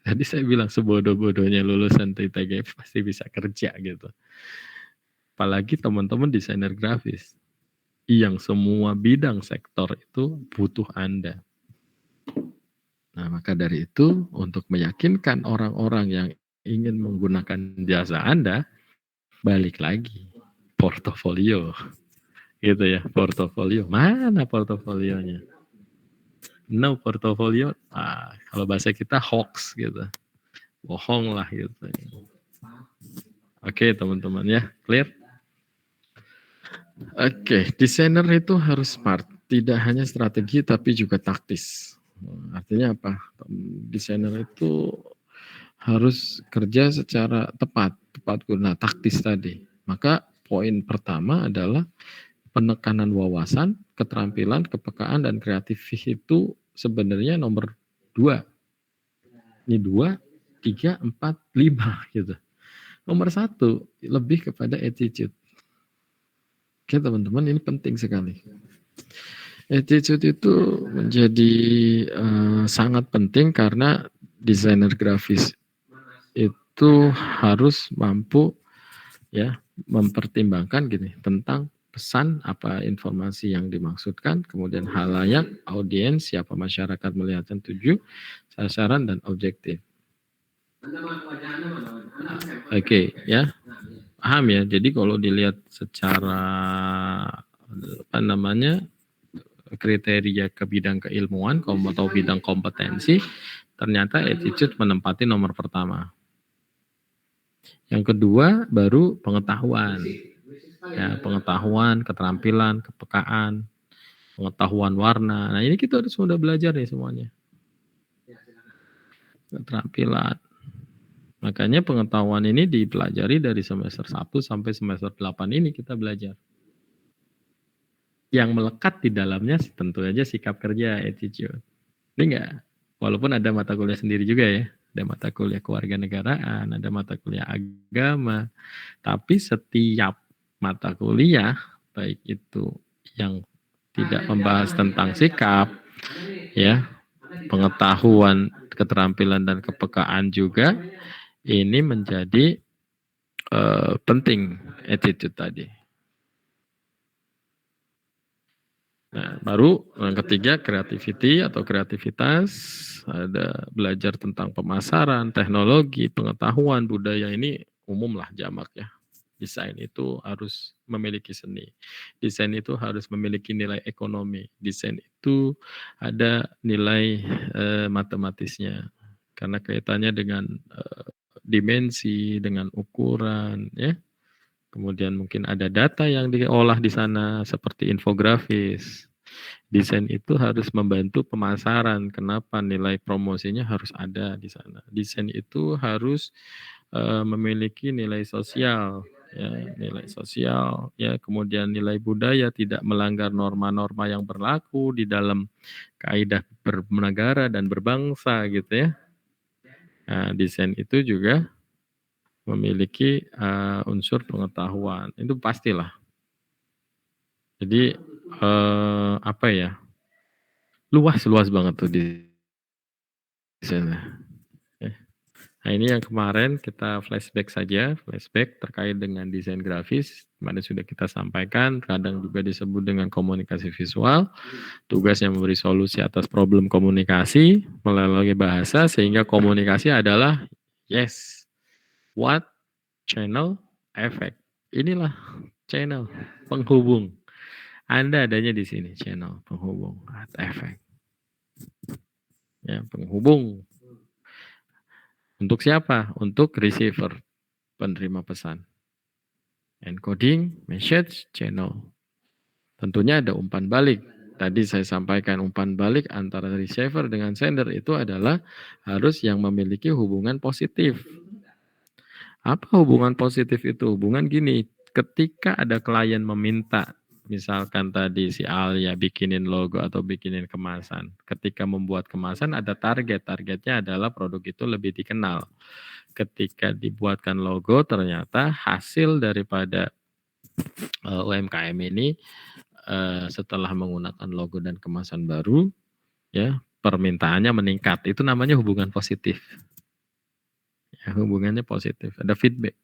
Tadi saya bilang sebodoh-bodohnya lulusan TGP pasti bisa kerja gitu. Apalagi teman-teman desainer grafis yang semua bidang sektor itu butuh Anda. Nah, maka dari itu untuk meyakinkan orang-orang yang ingin menggunakan jasa Anda, balik lagi portofolio. Gitu ya, portofolio. Mana portofolionya? No portofolio, kalau bahasa kita hoax gitu. Bohong lah gitu. Oke, teman-teman ya, clear? Oke, desainer itu harus smart, tidak hanya strategi tapi juga taktis. Artinya apa? Desainer itu harus kerja secara tepat guna taktis tadi. Maka poin pertama adalah penekanan wawasan, keterampilan, kepekaan, dan kreatif itu sebenarnya nomor 2. Ini 2, 3, 4, 5 gitu. Nomor 1 lebih kepada attitude. Oke teman-teman, ini penting sekali. Attitude itu menjadi sangat penting karena desainer grafis itu harus mampu ya mempertimbangkan gini tentang pesan apa informasi yang dimaksudkan, kemudian halayak, audiens, siapa masyarakat melihatnya, tujuh, sasaran dan objektif. Oke, ya. Paham ya. Jadi kalau dilihat secara kriteria ke bidang keilmuan atau bidang kompetensi, ternyata attitude menempati nomor pertama. Yang kedua baru pengetahuan. Ya, pengetahuan, keterampilan, kepekaan, pengetahuan warna. Nah, ini kita sudah belajar nih semuanya. Keterampilan. Makanya pengetahuan ini dipelajari dari semester 1 sampai semester 8 ini kita belajar. yang melekat di dalamnya tentu aja sikap kerja, attitude. Ini enggak? Walaupun ada mata kuliah sendiri juga ya. Ada mata kuliah kewarganegaraan, ada mata kuliah agama. Tapi setiap mata kuliah, baik itu yang tidak membahas tentang sikap, ya, pengetahuan, keterampilan dan kepekaan juga, ini menjadi penting attitude tadi. Nah, baru yang ketiga creativity atau kreativitas, ada belajar tentang pemasaran, teknologi, pengetahuan, budaya, ini umum lah jamak ya. Desain itu harus memiliki seni. Desain itu harus memiliki nilai ekonomi. Desain itu ada nilai matematisnya. Karena kaitannya dengan dimensi, dengan ukuran, ya. Kemudian mungkin ada data yang diolah di sana seperti infografis. Desain itu harus membantu pemasaran. Kenapa? Nilai promosinya harus ada di sana. Desain itu harus memiliki nilai sosial, ya, nilai sosial, ya, kemudian nilai budaya, tidak melanggar norma-norma yang berlaku di dalam kaidah bernegara dan berbangsa gitu ya. Nah, desain itu juga memiliki unsur pengetahuan, itu pastilah. Jadi apa ya, luas banget tuh desainnya. Nah, ini yang kemarin kita flashback saja, flashback terkait dengan desain grafis, mana sudah kita sampaikan, kadang juga disebut dengan komunikasi visual, tugasnya memberi solusi atas problem komunikasi melalui bahasa, sehingga komunikasi adalah yes, what, channel, effect. Inilah channel, penghubung. Anda adanya di sini, channel, penghubung, efek. Ya, penghubung. Untuk siapa? Untuk receiver, penerima pesan. Encoding, message, channel. Tentunya ada umpan balik. Tadi saya sampaikan umpan balik antara receiver dengan sender itu adalah harus yang memiliki hubungan positif. Apa hubungan positif itu? Hubungan gini, ketika ada klien meminta, misalkan tadi si Alia bikinin logo atau bikinin kemasan. Ketika membuat kemasan ada target. Targetnya adalah produk itu lebih dikenal. Ketika dibuatkan logo ternyata hasil daripada UMKM ini setelah menggunakan logo dan kemasan baru, ya, permintaannya meningkat. Itu namanya hubungan positif. Ya, hubungannya positif, ada feedback.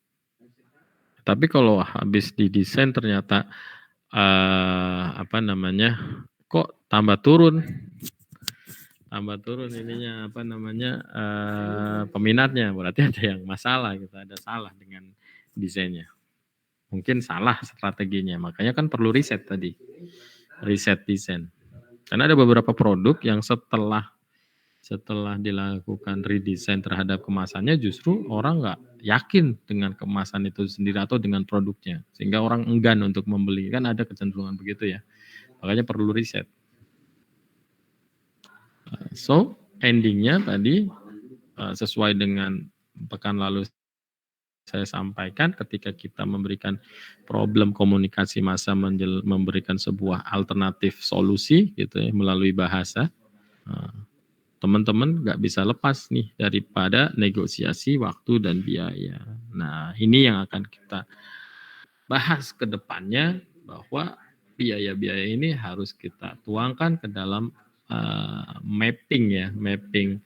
Tapi kalau habis didesain ternyata apa namanya, kok tambah turun ininya, apa namanya, peminatnya, berarti ada yang masalah gitu, ada salah dengan desainnya. Mungkin salah strateginya, makanya kan perlu riset tadi, riset desain. Karena ada beberapa produk yang setelah dilakukan redesign terhadap kemasannya, justru orang nggak yakin dengan kemasan itu sendiri atau dengan produknya, sehingga orang enggan untuk membeli. Kan ada kecenderungan begitu ya, makanya perlu riset. So, endingnya tadi sesuai dengan pekan lalu saya sampaikan, ketika kita memberikan problem komunikasi massa, memberikan sebuah alternatif solusi gitu ya melalui bahasa, teman-teman nggak bisa lepas nih daripada negosiasi waktu dan biaya. Nah, ini yang akan kita bahas ke depannya, bahwa biaya-biaya ini harus kita tuangkan ke dalam mapping ya, mapping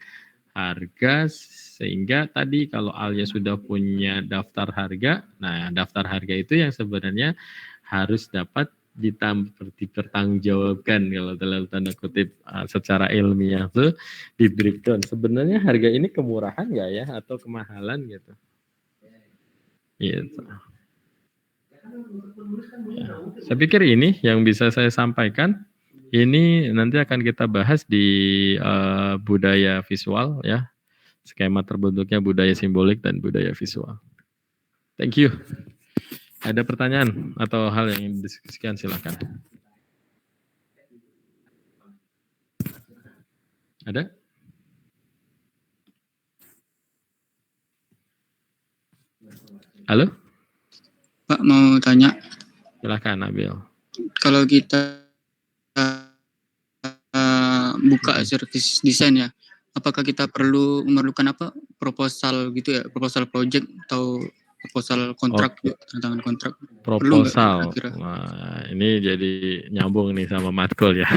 harga, sehingga tadi kalau Alia sudah punya daftar harga, nah daftar harga itu yang sebenarnya harus dapat dipertanggungjawabkan kalau dalam tanda kutip secara ilmiah tuh di breakdown. Sebenarnya harga ini kemurahan nggak ya atau kemahalan gitu. Gitu. Ya. Saya pikir ini yang bisa saya sampaikan. Ini nanti akan kita bahas di budaya visual ya. Skema terbentuknya budaya simbolik dan budaya visual. Thank you. Ada pertanyaan atau hal yang ingin didiskusikan, silakan. Ada? Halo? Pak mau tanya. Silakan Nabil. Kalau kita buka service desain ya, apakah kita memerlukan proposal gitu ya, proposal project atau proposal kontrak, tantangan kontrak? Proposal. Nah, ini jadi nyambung nih sama matkul ya.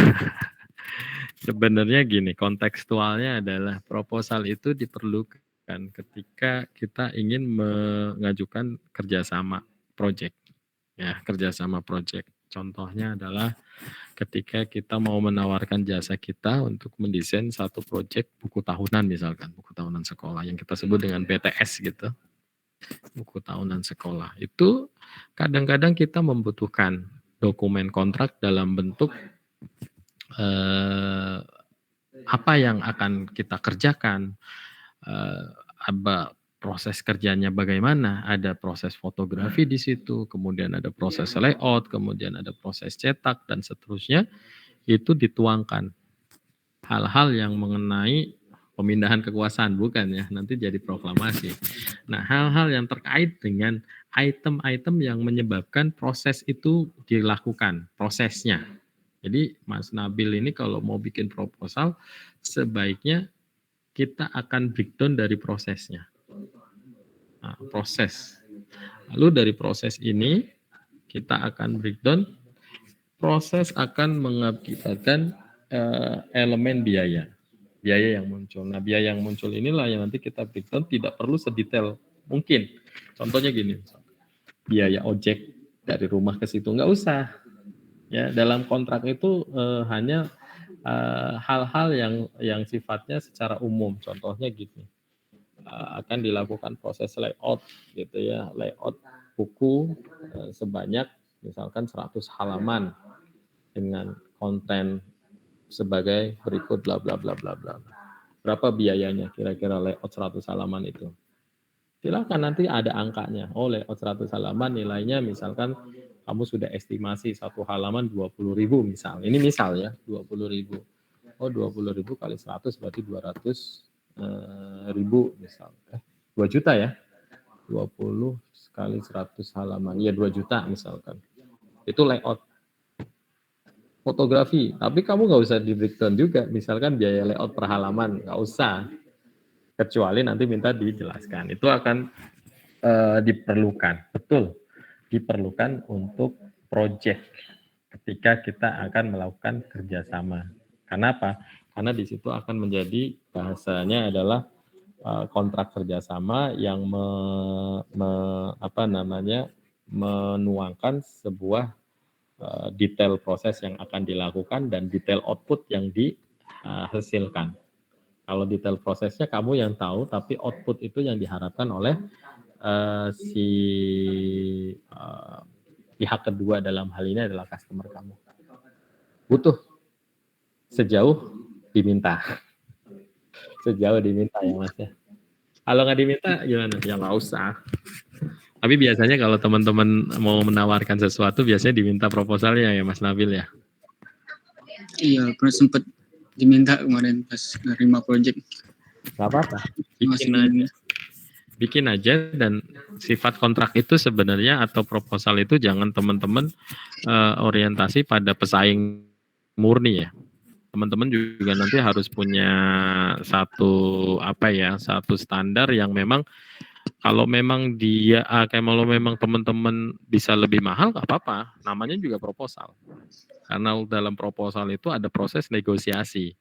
Sebenarnya gini, kontekstualnya adalah proposal itu diperlukan ketika kita ingin mengajukan kerjasama project. Ya, kerjasama project. Contohnya adalah ketika kita mau menawarkan jasa kita untuk mendesain satu project buku tahunan misalkan, buku tahunan sekolah yang kita sebut dengan BTS gitu. Buku tahunan sekolah. Itu kadang-kadang kita membutuhkan dokumen kontrak dalam bentuk apa yang akan kita kerjakan, proses kerjanya bagaimana, ada proses fotografi di situ, kemudian ada proses layout, kemudian ada proses cetak, dan seterusnya, itu dituangkan. Hal-hal yang mengenai pemindahan kekuasaan, bukan ya, nanti jadi proklamasi. Nah, hal-hal yang terkait dengan item-item yang menyebabkan proses itu dilakukan, prosesnya. Jadi Mas Nabil ini kalau mau bikin proposal, sebaiknya kita akan breakdown dari prosesnya. Nah, proses. Lalu dari proses ini kita akan breakdown. Proses akan mengakibatkan elemen biaya yang muncul. Nah, biaya yang muncul inilah yang nanti kita breakdown, tidak perlu sedetail mungkin. Contohnya gini, biaya ojek dari rumah ke situ nggak usah. Ya, dalam kontrak itu hanya hal-hal yang sifatnya secara umum. Contohnya gini. Akan dilakukan proses layout gitu ya, layout buku sebanyak misalkan 100 halaman dengan konten sebagai berikut bla bla bla bla bla. Berapa biayanya kira-kira layout 100 halaman itu? Silakan nanti ada angkanya. Oh, layout 100 halaman nilainya misalkan kamu sudah estimasi satu halaman 20.000 misal. Ini misal ya, 20.000. Oh, 20.000 kali 100 berarti 200.000 misal. 2 juta ya. 20 kali 100 halaman. Ya 2 juta misalkan. Itu layout. Fotografi. Tapi kamu nggak usah di breakdown juga. Misalkan biaya layout per halaman. Nggak usah. Kecuali nanti minta dijelaskan. Itu akan diperlukan. Betul. Diperlukan untuk project. Ketika kita akan melakukan kerjasama. Kenapa? Karena di situ akan menjadi bahasanya adalah kontrak kerjasama yang menuangkan sebuah detail proses yang akan dilakukan dan detail output yang dihasilkan. Kalau detail prosesnya kamu yang tahu, tapi output itu yang diharapkan oleh pihak kedua dalam hal ini adalah customer kamu. Butuh sejauh diminta. Sejauh diminta ya Mas ya. Kalau nggak diminta gimana? Ya nggak usah. Tapi biasanya kalau teman-teman mau menawarkan sesuatu biasanya diminta proposalnya ya Mas Nabil ya. Iya, pernah sempat diminta kemarin pas nerima project. Gak apa-apa. Bikin aja dan sifat kontrak itu sebenarnya atau proposal itu jangan teman-teman orientasi pada pesaing murni ya. Teman-teman juga nanti harus punya satu standar yang memang kalau memang kalau memang teman-teman bisa lebih mahal nggak apa-apa, namanya juga proposal. Karena dalam proposal itu ada proses negosiasi.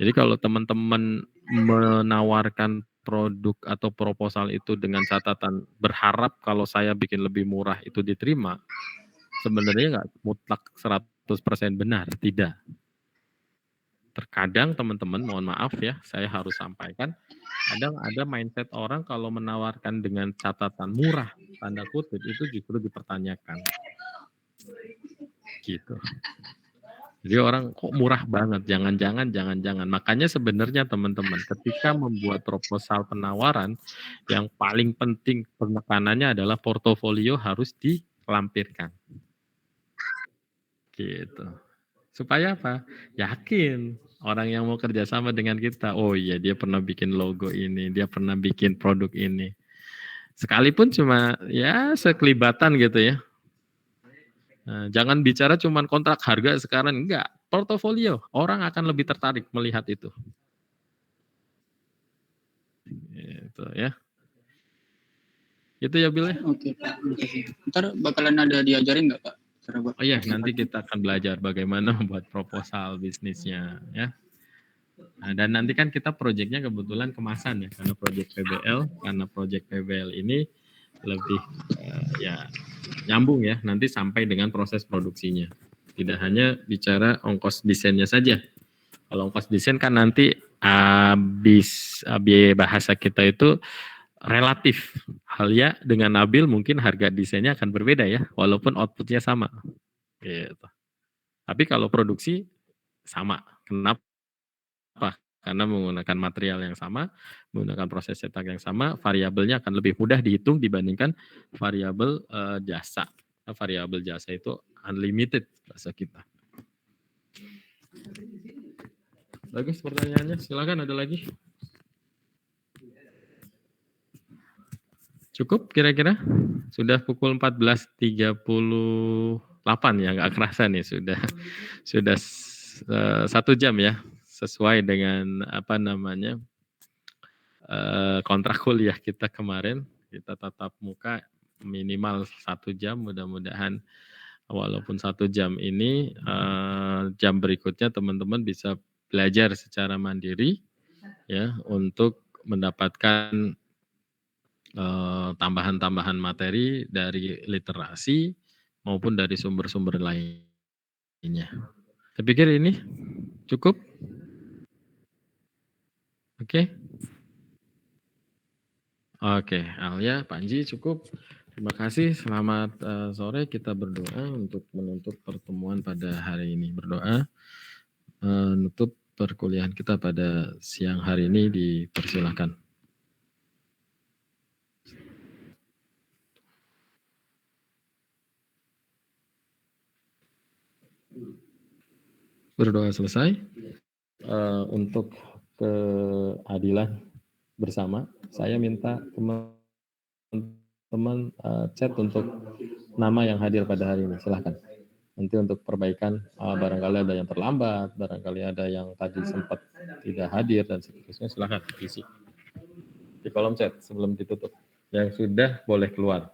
Jadi kalau teman-teman menawarkan produk atau proposal itu dengan catatan berharap kalau saya bikin lebih murah itu diterima, sebenarnya nggak mutlak 100% benar, tidak. Terkadang teman-teman, mohon maaf ya, saya harus sampaikan, kadang ada mindset orang kalau menawarkan dengan catatan murah, tanda kutip, itu justru dipertanyakan. Gitu. Jadi orang kok murah banget, jangan-jangan. Makanya sebenarnya teman-teman, ketika membuat proposal penawaran, yang paling penting penekanannya adalah portofolio harus dilampirkan. Gitu. Supaya apa? Yakin orang yang mau kerjasama dengan kita. Oh iya, dia pernah bikin logo ini, dia pernah bikin produk ini. Sekalipun cuma ya sekelibatan gitu ya. Nah, jangan bicara cuman kontrak harga sekarang, enggak. Portofolio, orang akan lebih tertarik melihat itu. Gitu ya. Itu ya Bill ya. Oke Pak, makasih. Ntar bakalan ada diajarin nggak Pak? Cara buat Oh iya, proposal? nanti kita akan belajar bagaimana membuat proposal bisnisnya ya. Nah, dan nanti kan kita proyeknya kebetulan kemasan ya, karena proyek PBL ini lebih ya nyambung ya, nanti sampai dengan proses produksinya. Tidak hanya bicara ongkos desainnya saja. Kalau ongkos desain kan nanti biaya bahasa kita itu relatif. Halnya dengan Nabil mungkin harga desainnya akan berbeda ya, walaupun outputnya sama. Gitu. Tapi kalau produksi sama. Kenapa? Karena menggunakan material yang sama, menggunakan proses cetak yang sama, variabelnya akan lebih mudah dihitung dibandingkan variabel jasa. Nah, variabel jasa itu unlimited bahasa kita. Bagus pertanyaannya, silakan ada lagi. Cukup kira-kira? Sudah pukul 14.38 ya, nggak kerasa nih sudah 1 jam ya, sesuai dengan apa namanya kontrak kuliah kita kemarin. Kita tatap muka minimal 1 jam, mudah-mudahan walaupun 1 jam ini jam berikutnya teman-teman bisa belajar secara mandiri ya untuk mendapatkan tambahan-tambahan materi dari literasi maupun dari sumber-sumber lainnya. Saya pikir ini cukup. Oke. Oke, Alia, Panji cukup. Terima kasih. Selamat sore. Kita berdoa untuk menutup pertemuan pada hari ini. Berdoa menutup perkuliahan kita pada siang hari ini, dipersilakan. Berdoa selesai. Untuk keadilan bersama, saya minta teman-teman chat untuk nama yang hadir pada hari ini. Silahkan. Nanti untuk perbaikan, barangkali ada yang terlambat, barangkali ada yang tadi sempat tidak hadir dan seterusnya, silahkan isi di kolom chat sebelum ditutup. Yang sudah boleh keluar.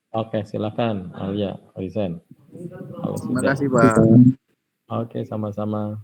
Oke, silakan Alia, Risen. Terima kasih Pak. Oke, sama-sama.